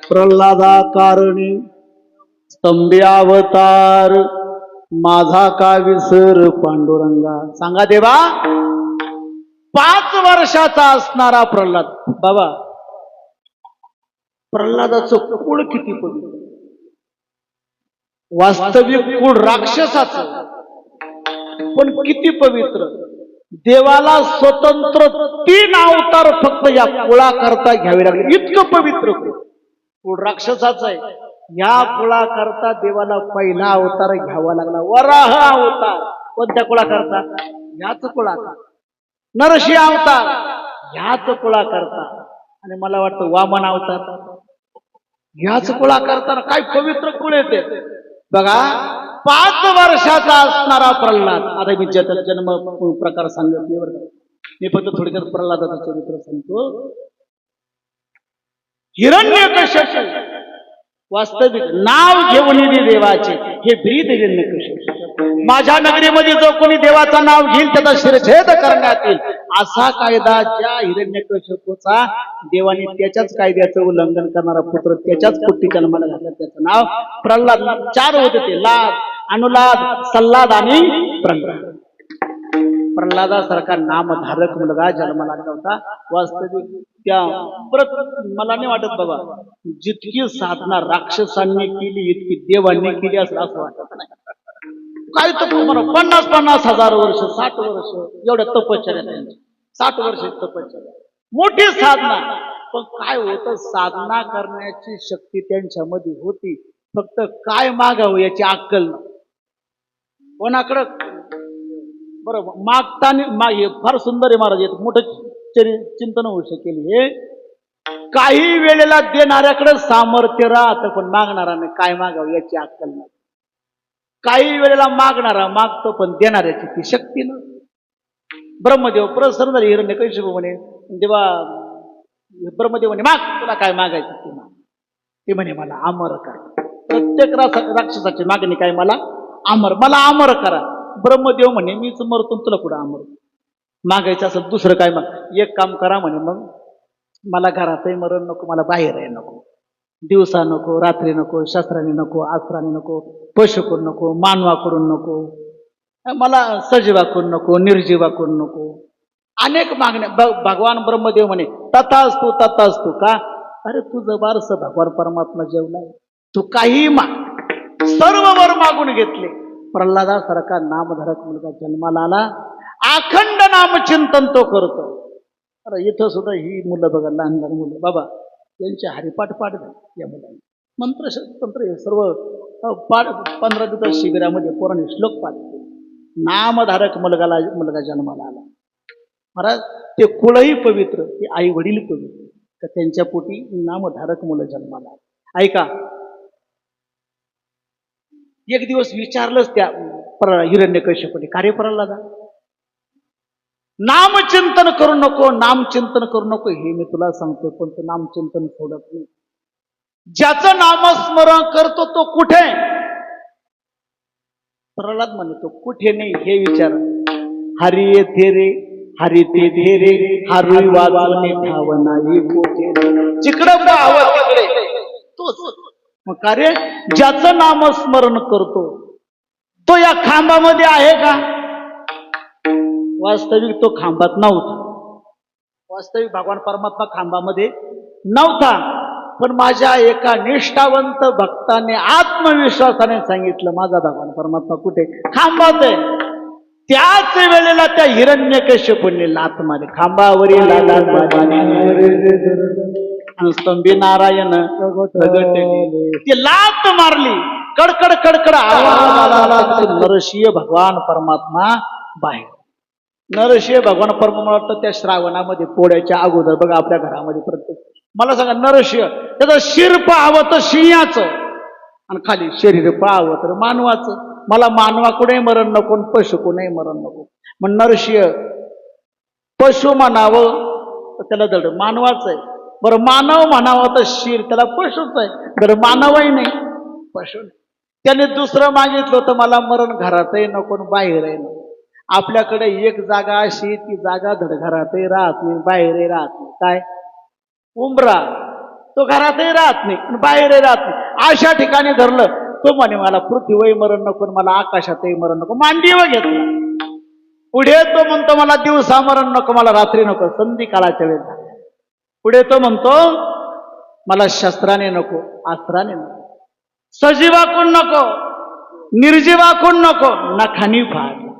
प्रल्हादा कारणी स्तंभी अवतार, माझा का विसर पांडुरंगा. सांगा देवा, 5 वर्षाचा असणारा प्रल्हाद, बाबा प्रल्हादाचं कुळ किती पवित्र, वास्तविक कुळ राक्षसाचं पण किती पवित्र. देवाला स्वतंत्र 3 अवतार फक्त या कुळाकरता घ्यावे लागले, इतकं पवित्र कुळ राक्षसाचं आहे. या कुळाकरता देवाला पहिला अवतार घ्यावा लागला, वराह अवतार. कोणत्या कुळाकरता? ह्याच कुळाकरता. नरसिंह अवतार ह्याच कुळाकरता. आणि मला वाटतं वामन अवतार ह्याच कुळाकरता. काय पवित्र कुळ येते बघा. 5 वर्षाचा असणारा प्रल्हाद. आता मी जन्म प्रकार सांगत नाही बरं, मी फक्त थोडक्यात प्रल्हादाचं चरित्र सांगतो. हिरण्यकश्यप वास्तविक नाव घेऊन देवाचे हे ब्रीद हिरण्यकश्यप. माझ्या नगरीमध्ये जो कोणी देवाचं नाव घेईल त्याचा शिरछेद करण्यात येईल, असा कायदा ज्या हिरण्यकश्यपूचा देवाने त्याच्याच कायद्याचं उल्लंघन करणारा पुत्र त्याच्याच पोटी जन्माला घातला, त्याचं नाव प्रल्हाद. 4 होते ते, लाद, अनुलाद, सल्लाद आणि प्रल्हाद. प्रल्हादासारखा नामधारक मुलगा जन्माला आला होता. वास्तविक त्या मला नाही वाटत बाबा, जितकी साधना राक्षसांनी केली इतकी देवांनी केली असं वाटत नाही. काय तर 50-50 हजार वर्ष, 60 वर्ष एवढ्या तपश्चर्या त्यांची, 60 वर्ष तपश्चर्या, मोठी साधना. पण काय होतं, साधना करण्याची शक्ती त्यांच्यामध्ये होती, फक्त काय मागावं याची अक्कल कोणाकडं. बरोबर, मागताना फार सुंदर आहे महाराज, मोठं चिंतन होऊ शकेल हे. काही वेळेला देणाऱ्याकडे सामर्थ्य राहतं, पण मागणाराने काय मागावं याची अक्कल नाही. काही वेळेला मागणारा मागतो, पण देणाऱ्याची ती शक्ती न. ब्रह्मदेव प्रसन्न झाले, हिरण्यकश्यप म्हणे देवा, ब्रह्मदेव म्हणे माग, तुला काय मागायचं ते माग. ते म्हणे मला अमर काय. प्रत्येक राक्षसाची मागणी काय, मला अमर करा. ब्रह्मदेव म्हणे मीच मरतो, तुला कुठं अमर मागायचं असं दुसरं काय, मग एक काम करा म्हणे, मग मला घरातही मरण नको, मला बाहेरही नको, दिवसा नको, रात्री नको, शस्त्राने नको, अस्त्राने नको, पशुकडून नको, मानवाकडून नको, मला सजीवाकडून नको, निर्जीवाकडून नको. अनेक मागण्या. भगवान ब्रह्मदेव म्हणे तथास्तु तथास्तु. का? अरे तुझं वारस भगवान परमात्मा जेवलाय, तू काही माग, सर्व वर मागून घेतले. प्रल्हादासारखा नामधारक मुलगा जन्माला आला, अखंड नामचिंतन तो करतो. अरे इथं सुद्धा ही मुलं बघा, लहान लहान मुलं, बाबा यांचे हरिपाठ पाठ झाले या मुलांनी, मंत्र हे सर्व पाठ. 15 दिवस शिबिरामध्ये पोरांनी श्लोक पाठ केले. नामधारक मुलगा जन्माला आला. महाराज ते कुळही पवित्र, ते आई वडील पवित्र, तर त्यांच्या पोटी नामधारक मुलं जन्माला आला. ऐका, एक दिवस विचारलंच त्या हिरण्यकश्यपूने, कार्य प्रल्हादा नामचिंतन करू नको, नामचिंतन करू नको, हे मी तुला सांगतो, पण तू नामचिंतन सोडत नाही. ज्याचं नामस्मरण करतो तो कुठे? प्रल्हाद म्हणतो कुठे नाही, हे विचार. हरी येथे रे, हरी तेथे रे, हरी वाचवणे ठाव नाही कोठे, जिकडं पाहावं तिकडे तोच. मग कार्य ज्याचं नामस्मरण करतो तो या खांबामध्ये आहे का? वास्तविक तो खांबात नव्हता. वास्तविक भगवान परमात्मा खांबामध्ये नव्हता. पण माझ्या एका निष्ठावंत भक्ताने आत्मविश्वासाने सांगितलं, माझा भगवान परमात्मा कुठे? खांबात आहे. त्याच वेळेला त्या हिरण्यकश्यपूने लात मारली खांबावरील स्तंभी नारायण ती लात मारली. कडकड कडकड आवाज आला. नरसिंह भगवान परमात्मा बाहेर. नरसिंह भगवान परमात्मा त्या श्रावणामध्ये पोळ्याच्या अगोदर बघा आपल्या घरामध्ये प्रत्येक, मला सांगा, नरसिंह त्याचं शिर पाहावं तर सिंहाचं आणि खाली शरीर पाहावं तर मानवाचं. मला मानवाकडे मरण नको, पशु कोणही मरण नको. मग नरसिंह पशु म्हणावं तर त्याला दड मानवाचं आहे. बरं मानव म्हणावं तर शिर त्याला पशुच आहे. बरं मानवही नाही, पशु नाही. त्याने दुसरं मागितलं होतं, मला मरण घरातही नको बाहेरही नको. आपल्याकडे एक जागा अशी, ती जागा धड घरातही राहत नाही, बाहेरही राहत नाही. काय? उंबरा. तो घरातही राहत नाही, बाहेरही राहत नाही. अशा ठिकाणी धरलं. तो म्हणे मला पृथ्वीही मरण नको, मला आकाशातही मरण नको. मांडीवर घेतलं. पुढे तो म्हणतो मला दिवसा मरण नको, मला रात्री नको, संधी काळाच्या वेळेला. पुढे तो म्हणतो मला शस्त्राने नको, अस्त्राने नको, सजीवाकून नको, निर्जीवाकून नको, नखानी फाडला.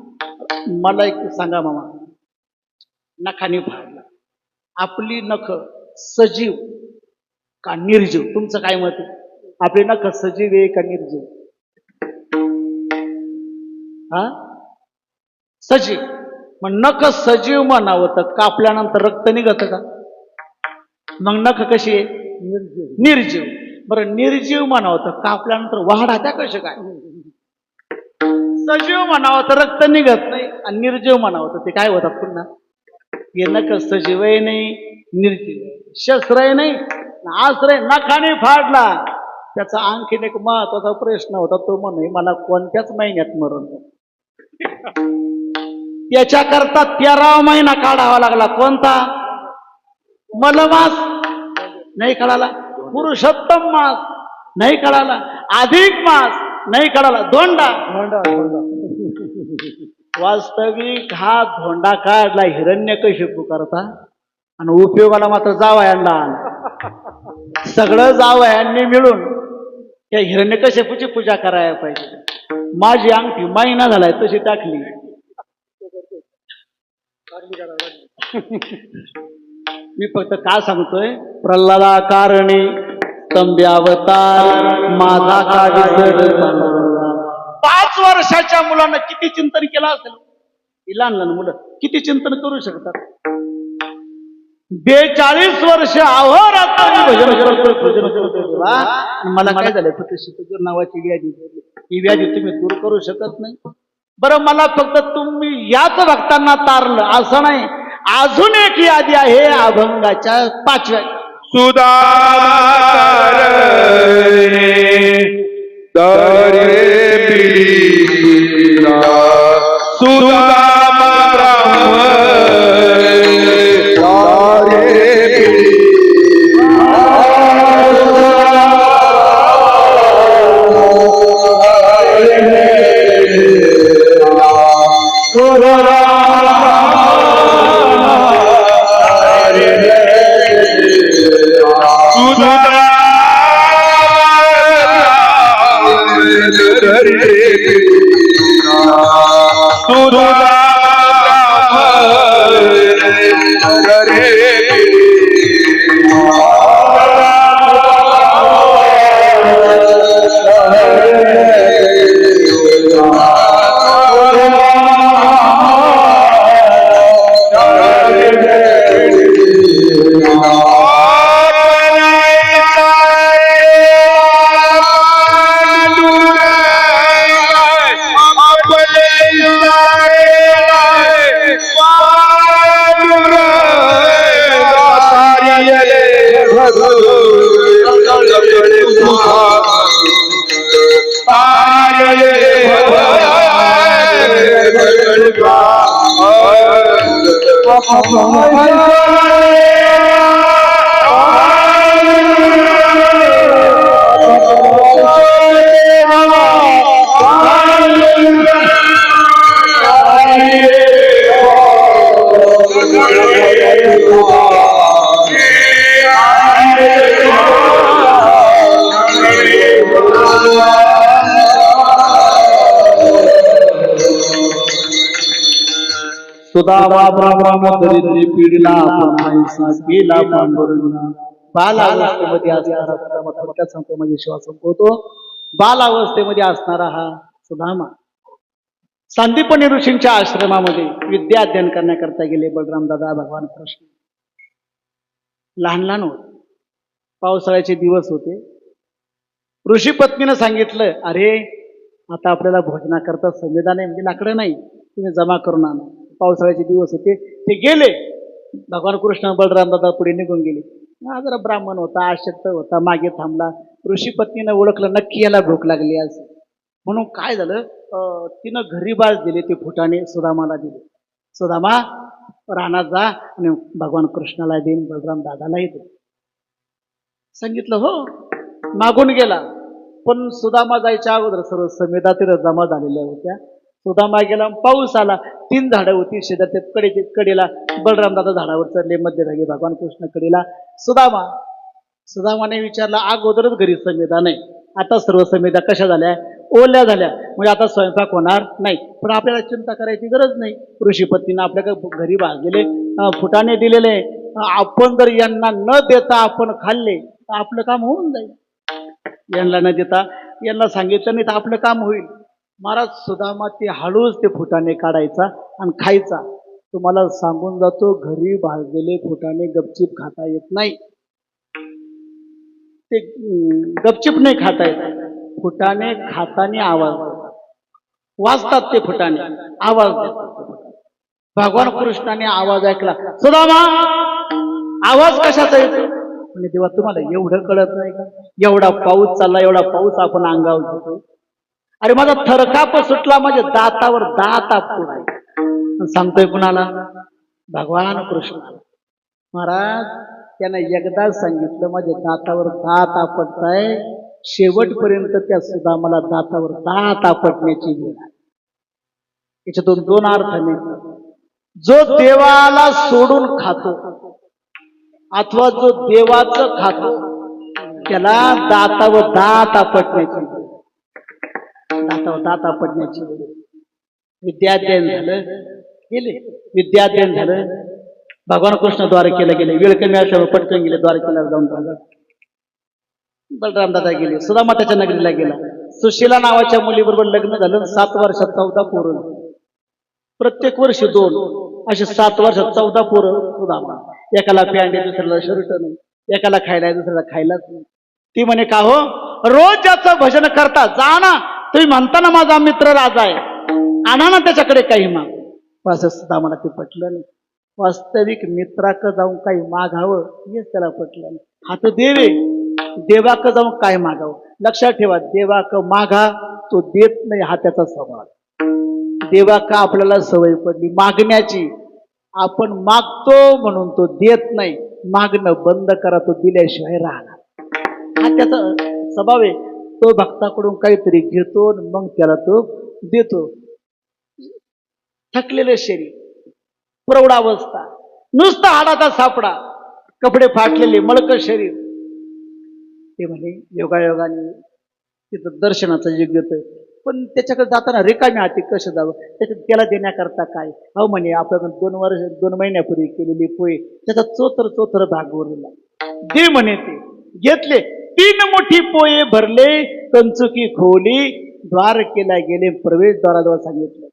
मला एक सांगा मामा, नखानी फाडला. आपली नख सजीव का निर्जीव? तुमचं काय मत आहे? आपली नख सजीव आहे का निर्जीव? हा, सजीव. मग नख सजीव म्हणावं तर कापल्यानंतर रक्त निघत का? मग नख कशी आहे? निर्जीव. बरं निर्जीव म्हणावं तर कापल्यानंतर वाढात्या कशा काय? सजीव म्हणावं तर रक्त निघत नाही, आणि निर्जीव म्हणावं तर ते काय होतात पुन्हा? हे नख सजीवही नाही, निर्जीव, शस्त्रही नाही, आश्रय. नखाने फाडला. त्याचा आणखीन एक महत्वाचा प्रश्न होता. तो म्हणे मला कोणत्याच महिन्यात मरण? त्याच्याकरता 13वा महिना काढावा लागला. कोणता? मलमास नाही कळाला, पुरुषोत्तम मास नाही कळाला, अधिक मास नाही कळाला, धोंडा. वास्तविक हा धोंडा काढला हिरण्यकशिपू करता, आणि उपयोगाला मात्र जावयांना आला. सगळं जावयांनी मिळून त्या हिरण्यकशिपूची पूजा करायला पाहिजे. माझी अंगठी महिना झालाय तशी टाकली. मी फक्त काय सांगतोय, प्रल्हादा कारणे स्तंभ्यावतार माझा का विसर. 5 वर्षाच्या मुलांना किती चिंतन केलं असेल? लहान लहान मुलं किती चिंतन करू शकतात? 42 वर्ष अहोरात्र भजन करतो. मला काय झालं? फक्त नावाची व्याधी. ही व्याधी तुम्ही दूर करू शकत नाही. बरं, मला फक्त तुम्ही याच भक्तांना तारलं असं नाही. अजून एक यादी आहे अभंगाच्या 5व्या. सुधारणे तरे पिढीला सुदामा राम तरे सुदामा ब्राह्मण दरिद्री पीडला नाहीसा गेला पांडुरंगा बालावस्थेमध्ये असणारा सुदामा थोडक्यात सांगतो म्हणजे शिवा संपवतो. बालावस्थेमध्ये असणारा हा सुदामा सांदीपनी ऋषींच्या आश्रमामध्ये विद्या अध्ययन करण्याकरता गेले. बलराम दादा भगवान कृष्ण लहान लहान होते. पावसाळ्याचे दिवस होते. ऋषी पत्नीनं सांगितलं, अरे आता आपल्याला भोजनाकरता संविधान आहे, म्हणजे लाकडं नाही, तुम्ही जमा करून आणा. पावसाळ्याचे दिवस होते. ते गेले. भगवान कृष्ण बलराम दादा पुढे निघून गेले. हा जरा ब्राह्मण होता, आशक्त होता, मागे थांबला. ऋषी पत्नीनं ओळखलं, नक्की याला भूक लागली असं. म्हणून काय झालं, तिनं घरी बाज दिले, ते फुटाणे सुदामाला दिले. सुदामा रानात जा आणि भगवान कृष्णाला देईन, बलराम दादालाही दे. सांगितलं हो. मागून गेला. पण सुदामा जायच्या अगोदर सर्व समेदा तिथं जमा झालेल्या होत्या. सुदामा गेला. पाऊस आला. 3 झाडं होती शेजारच्या कडेला. बलराम दादा झाडावर चढले, मध्यभागी भगवान कृष्ण कडेला. सुदामाने विचारला, अगोदरच घरी समेदा नाही, आता सर्व समेदा कशा झाल्या, ओल्या झाल्या, म्हणजे आता स्वयंपाक होणार नाही. पण आपल्याला चिंता करायची गरज नाही. ऋषीपतीनं आपल्याकडे घरी भाजलेले फुटाणे दिलेले, आपण जर यांना न देता आपण खाल्ले तर आपलं काम होऊन जाईल. यांना न देता यांना सांगितलं नाही तर आपलं काम होईल. महाराज सुदामा ते हळूच ते फुटाणे काढायचा आणि खायचा. तुम्हाला सांगून जातो, घरी भाजलेले फुटाणे गपचिप खाता येत नाही. ते गपचिप नाही खाता येत. फुटाणे खाताना आवाज वाजतात. ते फुटाणे आवाज देतात. भगवान कृष्णाने आवाज ऐकला, सुदामा आवाज कशाचा येतो? म्हणजे तेव्हा तुम्हाला एवढं कळत नाही का? एवढा पाऊस चालला, एवढा पाऊस आपण अंगावर घेतो. अरे माझा थरकाप सुटला, माझ्या दातावर दात आपटून आहे. सांगतोय कुणाला? भगवान कृष्ण. महाराज त्यानं एकदा सांगितलं, माझ्या दातावर दात आपटताय. शेवटपर्यंत त्या सुदामाला दातावर दात आपटण्याची वेळ आहे. याच्यातून 2 अर्थ नाही. जो देवाला सोडून खातो अथवा जो देवाचं खातो त्याला दातावर दात आपटण्याची वेळ. दातावर दात आपटण्याची वेळ. विद्याध्ययन झालं, गेले. विद्याध्ययन झालं. भगवान कृष्ण द्वारकेला गेले. वेळ कमी असल्यावर पटकन गेले. द्वारकेला जाऊन राहिला. बलराम दादा गेले. सुदामा त्याच्या नगरीला गेला. सुशीला नावाच्या मुलीबरोबर लग्न झालं. 7 वर्षात 14 पोरं. प्रत्येक वर्षी 2 असे 7 वर्षात 14 पोरं सुदामा. एकाला पॅन्ट, दुसऱ्याला शर्ट नाही, एकाला खायला, दुसऱ्याला खायलाच नाही. ती म्हणे, का हो रोज ज्याचं भजन करता जा ना, तुम्ही म्हणता ना माझा मित्र राजा आहे, आणा ना त्याच्याकडे काही माग. असं सुदामाला ते पटलं नाही. वास्तविक मित्राक जाऊन काही मागावं हेच त्याला पटलं नाही. हा तर देव आहे, देवाक जाऊन काय मागावं. लक्षात ठेवा, देवा का मागा तो देत नाही हा त्याचा स्वभाव. देवा का आपल्याला सवय पडली मागण्याची, आपण मागतो म्हणून तो देत नाही. मागणं बंद करा, तो दिल्याशिवाय राहणार. हा त्याचा स्वभाव आहे. तो भक्ताकडून काहीतरी घेतो आणि मग त्याला तो देतो. थकलेलं शरीर, प्रौढावस्था, नुसता हाडाचा सापडा, कपडे फाटलेले, मळकं शरीर. ते म्हणे योगायोगाने तिथं दर्शनाचं योग देतोय, पण त्याच्याकडे जाताना रिकामी हाती कसं जावं, त्याच्यात त्याला देण्याकरता काय. हो म्हणे आपल्याकडे 2 महिन्यापूर्वी केलेली पोहे, त्याचा चोथर भाग उरलेला, दे म्हणे. ते घेतले, 3 मोठी पोहे भरले, कंचुकी खोली, द्वार केला गेले, प्रवेशद्वाराजवळ सांगितलं,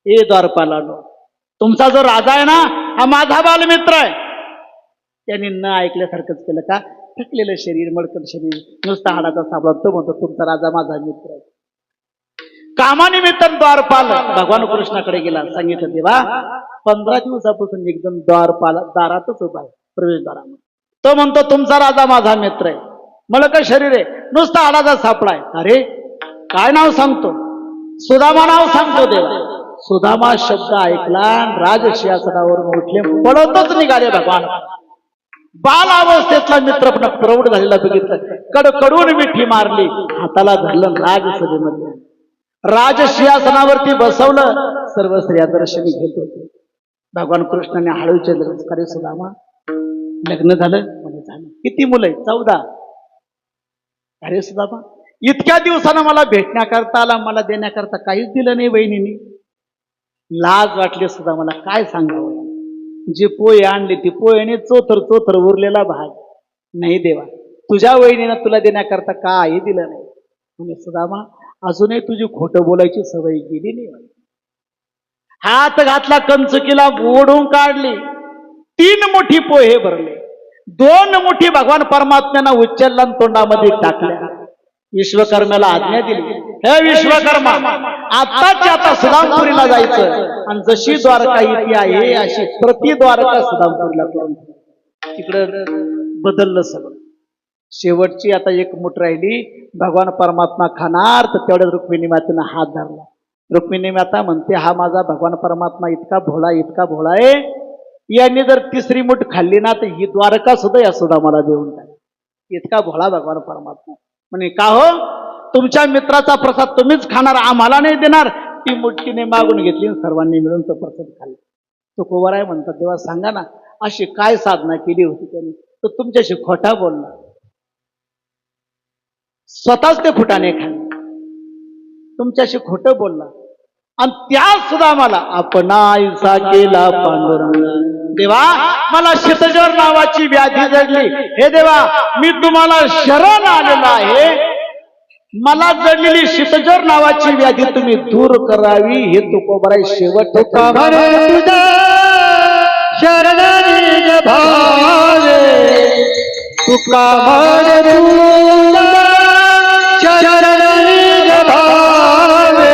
ए द्वारपालानो, तुमचा जो राजा आहे ना, हा माझा बालमित्र आहे. त्यांनी न ऐकल्यासारखंच केलं. का? थकलेलं शरीर, मडकट शरीर, नुसता हाडाचा साबळा. तो म्हणतो तुमचा राजा माझा मित्र आहे. कामानिमित्त द्वारपाल भगवान कृष्णाकडे गेला, सांगितलं देवा 15 दिवसापासून एकदम दारातच उभा आहे, प्रवेशद्वारामध्ये. तो म्हणतो तुमचा राजा माझा मित्र आहे, मळकट शरीर आहे, नुसता हाडाचा सापळा आहे. अरे काय नाव सांगतो? सुदामा नाव सांगतो. देवा सुदामा शब्द ऐकला, राजसिंहासनावरून उठले, पळतच निघाले. भगवान बाल अवस्थेतला मित्र पण प्रौढ झालेला बघितलं, कडकडून मिठी मारली, हाताला धरलं, राजसभेमध्ये राजसिंहासनावरती बसवलं. सर्व स्त्रिया दर्शनी घेत होते. भगवान कृष्णाने हळू विचारलं, अरे सुदामा लग्न झालं? म्हणजे झालं. किती मुलं आहे? 14. अरे सुदामा इतक्या दिवसानं मला भेटण्याकरता आला, मला देण्याकरता काहीच दिलं नाही बहिणीने. लाज वाटली सुद्धा मला, काय सांगावं. जे पोहे आणले ती पोहेने चोथर उरलेला भाग. नाही देवा, तुझ्या वहिनीनं तुला देण्याकरता काही दिलं नाही. म्हणजे सुदामा अजूनही तुझी खोटं बोलायची सवय गेली नाही. हात घातला, कंचुकीला ओढून काढली, 3 मोठी पोहे भरले, 2 मोठी भगवान परमात्म्यानं उचलला, तोंडामध्ये टाकल्या. विश्वकर्म्याला आज्ञा दिली, हे विश्वकर्मा, आताच्या आता सुदामपुरीला जायचं आणि जशी द्वारका इथे आहे अशी प्रति द्वारका सुदामपुरीला करून. तिकडं बदललं सगळं. शेवटची आता एक मूठ राहिली, भगवान परमात्मा खाणार, तर तेवढ्या रुक्मिणी मातेनं हात धरला. रुक्मिणी माता म्हणते, हा माझा भगवान परमात्मा इतका भोळा आहे, यांनी जर 3री मूठ खाल्ली ना तर ही द्वारका सुद्धा या सुदामाला देऊन टाक. इतका भोळा भगवान परमात्मा. म्हणे का हो, तुमच्या मित्राचा प्रसाद तुम्हीच खाणार, आम्हाला नाही देणार. ती मुठीने मागून घेतली, सर्वांनी मिळून तो प्रसाद खाल्ला. तो कोवर आहे म्हणतात, तेव्हा सांगा ना अशी काय साधना केली होती त्यांनी. तो तुमच्याशी खोटा बोलला, स्वतःच ते फुटाने खाल्ले, तुमच्याशी खोटं बोलला. आणि त्या सुद्धा मला आपणाईसा केला पांडुरंग. देवा मला शीतज्वर नावाची व्याधी जडली, हे देवा मी तुम्हाला शरण आलेला आहे, मला जडलेली शीतज्वर नावाची व्याधी तुम्ही दूर करावी. हे तुकोबराय शेवट तुका म्हणे तुझा शरणानी भावे, तुका म्हणे तुझा शरणानी भावे,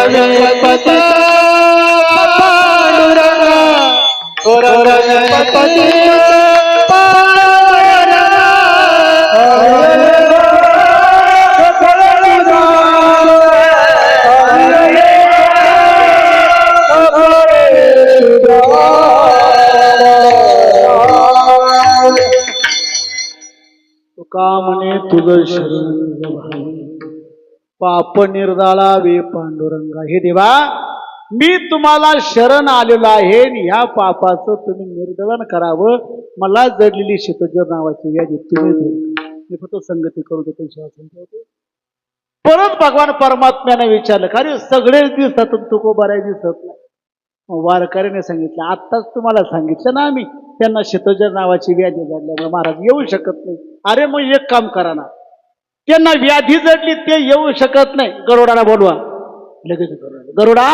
गणपती पांडुरंग गणपती तुका म्हणे तुझं शरण पाप निर्दाळावे पांडुरंगा. हे देवा, मी तुम्हाला शरण आलेलो आहे आणि ह्या पापाचं तुम्ही निर्दलन करावं. मला जडलेली शीतजर नावाची व्याधी तुम्ही दूर. मी फक्त संगती करू देतो, शासन ठेवतो. परत भगवान परमात्म्याने विचारलं, का रे सगळेच दिसतात तुको बऱ्या दिसत नाही. वारकऱ्याने सांगितलं, आत्ताच तुम्हाला सांगितलं ना आम्ही, त्यांना शीतजर नावाची व्याधी झाल्यामुळे महाराज येऊ शकत नाही. अरे मग एक काम करा ना, त्यांना व्याधी जडली ते येऊ शकत नाही, गरुडाला बोलवा. लगेच गरुडा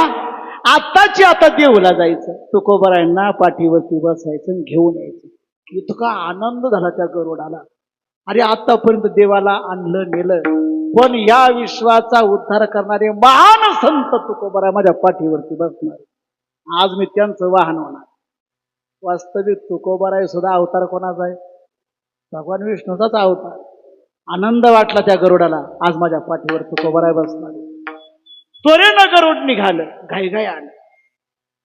आत्ताची आता देऊला जायचं, तुकोबरायांना पाठीवरती बसायचं आणि घेऊन यायचं. इतका आनंद झाला त्या गरुडाला. अरे आतापर्यंत देवाला आणलं नेलं, पण या विश्वाचा उद्धार करणारे महान संत तुकोबरा माझ्या पाठीवरती बसणार. आज मी त्यांचं वाहन होणार. वास्तविक तुकोबराय सुद्धा अवतार कोणाचा आहे? भगवान विष्णूचाच अवतार. आनंद वाटला त्या गरुडाला, आज माझ्या पाठीवर तुकोबराय बसणार. त्वरेनं गरुड निघालं, घाई आलं.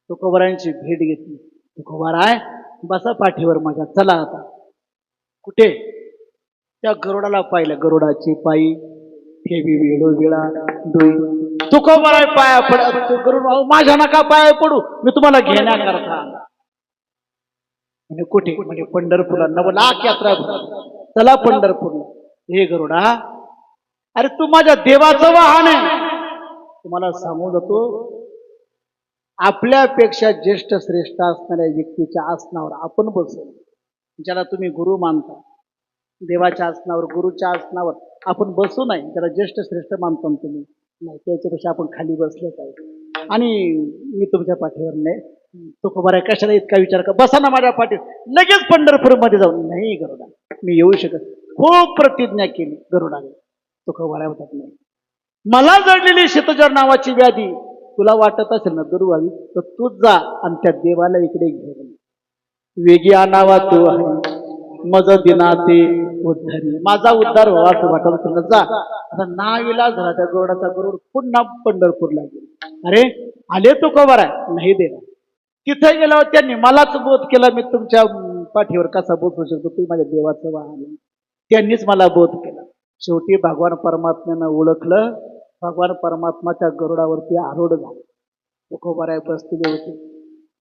तुकोबरायांची भेट घेतली. तुकोबराय बसा पाठीवर माझ्या, चला आता. कुठे? त्या गरुडाला पाहिलं. गरुडाची पायी ठेवी वेळो वेळा डोई. तुकोबराय पाया पड. गरुड माझ्या नका पाया पडू, मी तुम्हाला घेण्याकरता आला. म्हणजे कुठे? म्हणजे पंढरपूरला. नवलाख यात्रा, चला पंढरपूरला. हे गरुडा, अरे तू माझ्या देवाचं वाहन आहे. तुम्हाला सांगू जातो, आपल्यापेक्षा ज्येष्ठ श्रेष्ठ असणाऱ्या व्यक्तीच्या आसनावर आपण बसू, ज्याला तुम्ही गुरु मानता, देवाच्या आसनावर, गुरुच्या आसनावर आपण बसू नाही. त्याला ज्येष्ठ श्रेष्ठ मानता तुम्ही नाही, त्याच्यापेक्षा आपण खाली बसलं पाहिजे. आणि मी तुमच्या पाठीवर नाही. तुकोबराय कशाला इतका विचार कर, बसा ना माझ्या पाठीवर. लगेच पंढरपूरमध्ये जाऊन, नाही गरुडा मी येऊ शकत. खूप प्रतिज्ञा केली गरुडाने. तुकोबराय होतात नाही. मला जडलेली शीतजर नावाची व्याधी तुला वाटत असेल ना दूर व्हावी, तर तूच जा आणि त्या देवाला इकडे घेऊन. वेगी आणावा तू आहे मज दिना ते उद्धारी. माझा उद्धार व्हावा असं वाटत तुला, जा. आता नाविलाज झाला त्या गरुडाचा. गरुड पुन्हा पंढरपूरला गेला. अरे आले तुकोबराय, नाही देणार. तिथे गेल्यावर त्यांनी मलाच बोध केला, मी तुमच्या पाठीवर कसा बसू शकतो, तुम्ही माझ्या देवाचं वाहन. त्यांनीच मला बोध केला. शेवटी भगवान परमात्म्यानं ओळखलं. भगवान परमात्माच्या गरुडावरती आरूढ झाला. तुकोबराय बसलेले होते.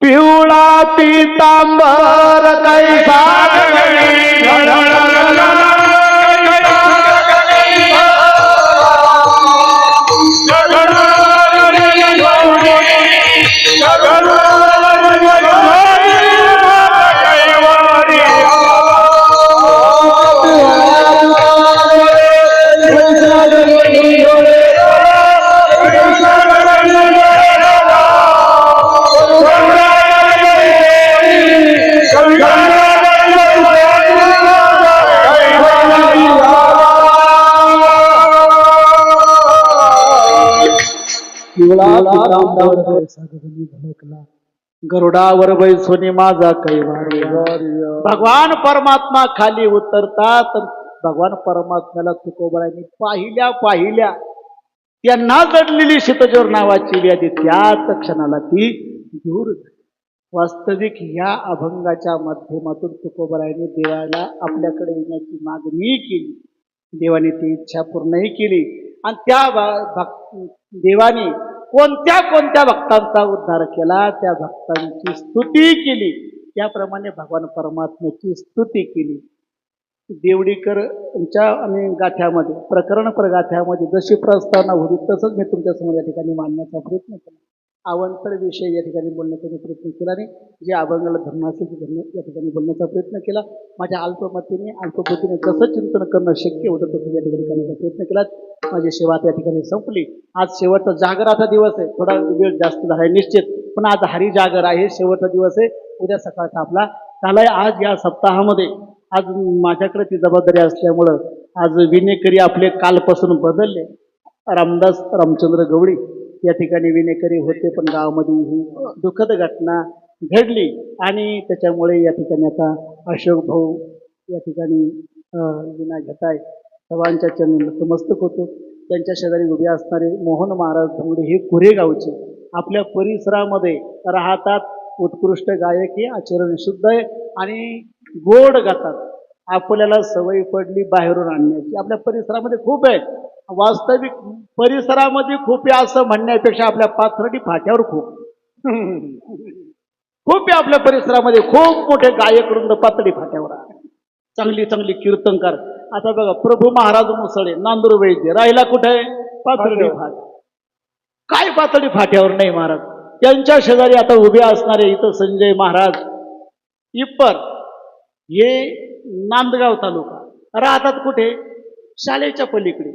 पिवळा पितांबर कैसा गरुडावर बैसोनी माझा कैवार. भगवान परमात्मा खाली उतरतात. भगवान परमात्म्याला तुकोबरायांनी पाहिल्या त्यांना जडलेली शीतजर नावाची व्याधी त्याच क्षणाला ती दूर झाली. वास्तविक या अभंगाच्या माध्यमातून तुकोबरायांनी देवाला आपल्याकडे येण्याची मागणी केली. देवाने ती इच्छा पूर्णही केली आणि त्या देवाने कोणत्या कोणत्या भक्तांचा उद्धार केला, त्या भक्तांची स्तुती केली. त्याप्रमाणे भगवान परमात्म्याची स्तुती केली. देवडीकरच्या आणि गाथ्यामध्ये, प्रकरण प्रगाथ्यामध्ये जशी प्रस्तावना होती तसंच मी तुमच्या समोर या ठिकाणी मांडण्याचा प्रयत्न केला. अवांतर विषय या ठिकाणी बोलण्याचा मी प्रयत्न केला नाही. जे अभंगाला धर्म असेल ते धर्म या ठिकाणी बोलण्याचा प्रयत्न केला. माझ्या अल्पमतीने अल्पबुद्धीने जसं चिंतन करणं शक्य होतं तसं या ठिकाणी करण्याचा प्रयत्न केला. माझी सेवा त्या ठिकाणी संपली. आज शेवटचा जागराचा दिवस आहे. थोडा वेळ जास्त झाला आहे निश्चित, पण आज हरी जागर आहे, शेवटचा दिवस आहे. उद्या सकाळचा आपला झालाय. आज या सप्ताहामध्ये आज माझ्याकडे ती जबाबदारी असल्यामुळं आज विनेकरी आपले कालपासून बदलले. रामदास रामचंद्र गवळी या ठिकाणी विनेकरी होते, पण गावामध्ये ही दुःखद घटना घडली आणि त्याच्यामुळे या ठिकाणी आता अशोक भाऊ या ठिकाणी विना घेताय. सर्वांच्या चरणी नतमस्तक होतो. त्यांच्या शेजारी उभे असणारे मोहन महाराज धोंगडे हे कुरेगावचे आपल्या परिसरामध्ये राहतात. उत्कृष्ट गायकी, आचरण शुद्ध आहे आणि गोड गातात. आपल्याला सवय पडली बाहेरून आणण्याची. आपल्या परिसरामध्ये खूप आहे. वास्तविक परिसरामध्ये खूप आहे असं म्हणण्यापेक्षा आपल्या पाथर्डी फाट्यावर खूप खूप आहे. आपल्या परिसरामध्ये खूप मोठे गायक वृंद पाथर्डी फाट्यावर आहे. चांगली चांगली कीर्तनकार. आता बघा प्रभू महाराज मुसळे, नांदूर वैद्य राहिला कुठे आहे? पाथर्डी फाट. काय पाथर्डी फाट्यावर नाही महाराज. त्यांच्या शेजारी आता उभे असणारे इथं संजय महाराज इप्पर हे नांदगाव तालुका राहतात कुठे? शाळेच्या पलीकडे.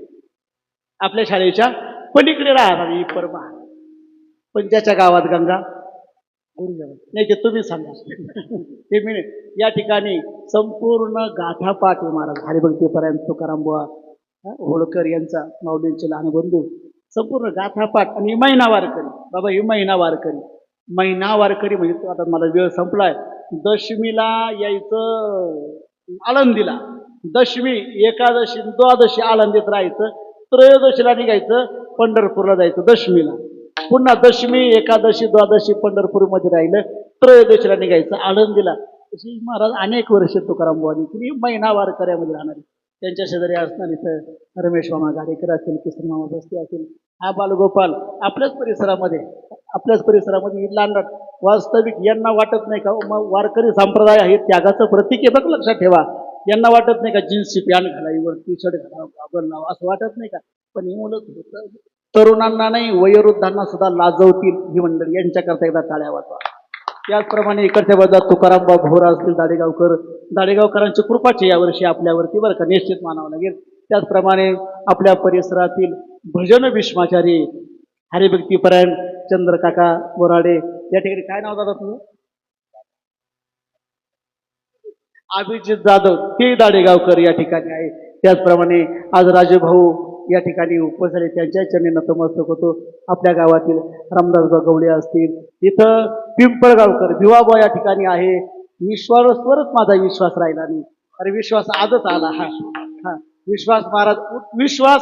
आपल्या शाळेच्या पलीकडे राहणार इप्पर महाराज. पण ज्याच्या गावात गंगा नाही ते तुम्ही सांगा ते मी या ठिकाणी संपूर्ण गाठापाठ आहे महाराज. हरिभक्तीपर्यंत तुकाराम बुवा होळकर यांचा माऊलींचे लहान बंधू संपूर्ण गाथापाठ. आणि महिना वारकरी बाबा, ही महिना वारकरी. महिना वारकरी म्हणजे आता मला वेळ संपलाय. दशमीला यायचं आळंदीला, दशमी एकादशी द्वादशी आळंदीत राहायचं, त्रयोदशीला निघायचं पंढरपूरला जायचं. दशमीला पुन्हा दशमी एकादशी द्वादशी पंढरपूरमध्ये राहिलं, त्रयोदशीला निघायचं आळंदीला. अशी महाराज अनेक वर्ष तुकाराम बुवांनी केली. महिना वारकऱ्यामध्ये राहणारी. त्यांच्या शेजारी असणार इथं रमेश मामा गाडेकर असतील, किसन मामा बस्ती असतील, हा बालगोपाल आपल्याच परिसरामध्ये लांडात. वास्तविक यांना वाटत नाही का मग वारकरी संप्रदाय आहे त्यागाचं प्रतीक आहे बघ, लक्षात ठेवा. यांना वाटत नाही का जीन्सची पॅन्ट घालावीवर टी शर्ट घालावं काबर लावा असं वाटत नाही का? पण ही मुलं तरुणांना नाही वयोवृद्धांना सुद्धा लाजवतील ही मंडळी. यांच्याकरता एकदा टाळ्या वाजवा. त्याचप्रमाणे इकडच्या बाजूला तुकारामबा भोरा असतील, दाडेगावकरांची कृपाची यावर्षी आपल्यावरती बरं का, निश्चित मानावं लागेल. त्याचप्रमाणे आपल्या परिसरातील भजन भीष्माचारी हरिभक्तीपरायण चंद्रकाका बोराडे या ठिकाणी. काय नाव दादा तुझं? अभिजित जाधव ते दाडेगावकर या ठिकाणी आहे. त्याचप्रमाणे आज राजूभाऊ या ठिकाणी उपस्थित झाले, त्यांच्या चरणी नतमस्तक होतो. आपल्या गावातील रामदासबा गवळे असतील, इथं पिंपळगावकर भिवाबा या ठिकाणी आहे. विश्वासवरच माझा विश्वास राहिला नाही. अरे विश्वास आजच आला. हा विश्वास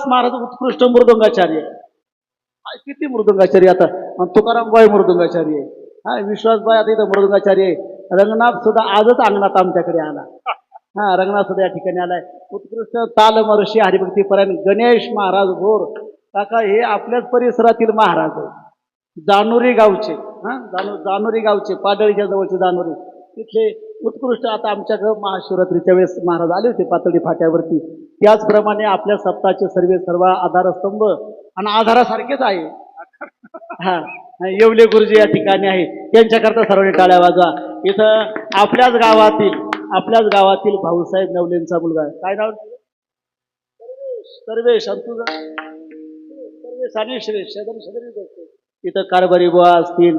महाराज उत्कृष्ट मृदंगाचार्य. किती मृदंगाचार्य आता. तुकारामबाई मृदंगाचार्य आहे. हा विश्वासबाई आता इथं मृदंगाचार्य आहे. रंगनाथ सुद्धा आजच अंगणात आमच्याकडे आला. हा रंगनाथ सुद्धा या ठिकाणी आलाय. उत्कृष्ट तालमर्षी हरिभक्तीपरायण गणेश महाराज भोर काका हे आपल्याच परिसरातील महाराज आहे. जानोरी गावचे. जानोरी गावचे, पाडळीच्या जवळचे जानोरी, तिथले उत्कृष्ट. आता आमच्याकडे महाशिवरात्रीच्या वेळेस महाराज आले होते पातळी फाट्यावरती. त्याचप्रमाणे आपल्या सप्ताहाचे सर्व आधारस्तंभ आणि आधारासारखेच आहे. हा येवले गुरुजी या ठिकाणी आहे. त्यांच्याकरता सर्वांनी टाळ्या वाजवा. इथं आपल्याच गावातील भाऊसाहेब नवलेंचा मुलगा आहे. काय नाव? सर्वेश. सर्वेश आणि श्रेष. इथं कारभारी बुवा असतील,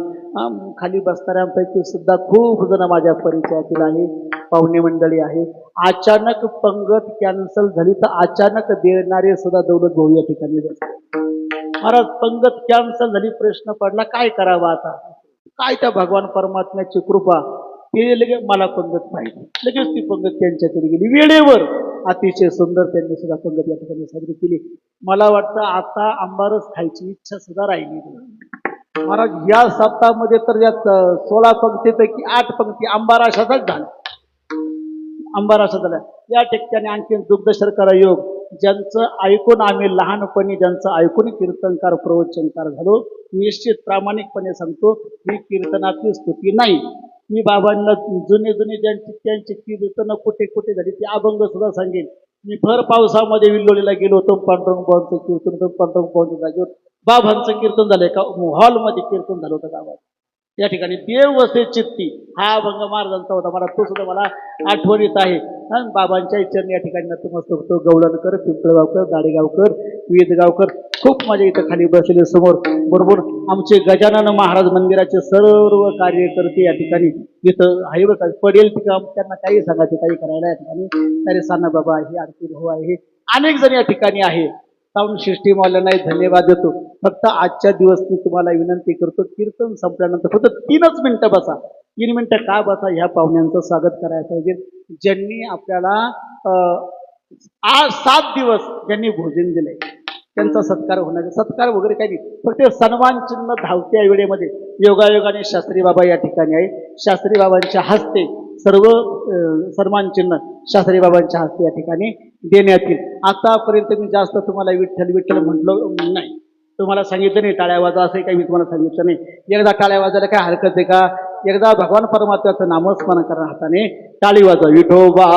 खाली बसणाऱ्यांपैकी सुद्धा खूप जण माझ्या परिचयातील आहे. पाहुणे मंडळी आहे. अचानक पंगत कॅन्सल झाली तर अचानक देणारे सुद्धा दौलत भाऊ या ठिकाणी बसले. महाराज पंगत कॅन्सल झाली, प्रश्न पडला काय करावा आता. काय त्या भगवान परमात्म्याची कृपा, ते लगेच मला पंगत पाहिजे. लगेच ती पंगत त्यांच्याकडे गेली वेळेवर. अतिशय सुंदर त्यांनी सुद्धा पंगत या ठिकाणी साजरी केली. मला वाटतं आता आंबारस खायची इच्छा सुद्धा राहिली नाही. महाराज या सप्ताहामध्ये तर या 16 पंक्तीपैकी 8 पंक्ती आंबाराशाचाच झाल्या. आंबाराशा झाल्या. या ठिकाणी आणखी दुग्ध शर्करा योग ज्यांचं ऐकून आम्ही लहानपणी ज्यांचं ऐकून कीर्तनकार प्रवचनकार झालो. निश्चित प्रामाणिकपणे सांगतो ही कीर्तनातली स्तुती नाही. मी बाबांना जुने त्यांची कीर्तनं कुठे कुठे झाली ती अभंग सुद्धा सांगेन. मी भर पावसामध्ये विल्लोळीला गेलो होतो. पांडुरंग भावांचं कीर्तन होतं. पांडुरंग भावांच्या जागेवर बाबांचं कीर्तन झालंय का हॉलमध्ये कीर्तन झालं होतं बाबा. या ठिकाणी देव वसे चित्ती हा अभंग महाराजांचा होता. मला तो सुद्धा मला आठवणीत आहे. आणि बाबांच्या इच्छेने या ठिकाणी नतमस्तक होतो. गवळणकर, पिंपळगावकर, दाडेगावकर, विदगावकर खूप माझ्या इथं खाली बसलेले समोर. बरोबर आमचे गजानन महाराज मंदिराचे सर्व कार्यकर्ते या ठिकाणी इथं आहे बरं का. पडेल ती काम त्यांना काही सांगायचे काही करायला या ठिकाणी तरी साना बाबा आहे, आरती भाऊ आहे, अनेक जण या ठिकाणी आहे. साऊंड सिस्टीमवाल्यांनाही धन्यवाद देतो. फक्त आजच्या दिवस मी तुम्हाला विनंती करतो, कीर्तन संपल्यानंतर फक्त 3च मिनिटं बसा. 3 मिनिटं का बसा, ह्या पाहुण्यांचं स्वागत करायला पाहिजे ज्यांनी आपल्याला 7 दिवस ज्यांनी भोजन दिलंय. त्यांचा सत्कार होणार. सत्कार वगैरे काही नाही, फक्त सन्मान चिन्ह धावत्या वेळेमध्ये योगायोगाने शास्त्री बाबा या ठिकाणी आहे. शास्त्री बाबांच्या हस्ते सर्व सन्मान चिन्ह शास्त्री बाबांच्या हस्ते या ठिकाणी देण्यात येईल. आतापर्यंत मी जास्त तुम्हाला विठ्ठल विठ्ठल म्हटलं नाही, तुम्हाला सांगितलं नाही टाळ्या वाजा असं काही मी तुम्हाला सांगितलं नाही. एकदा टाळ्या वाजायला काय हरकत आहे का? एकदा भगवान परमात्म्याचं नामस्मरण करा, हाताने टाळी वाजा. विठोबा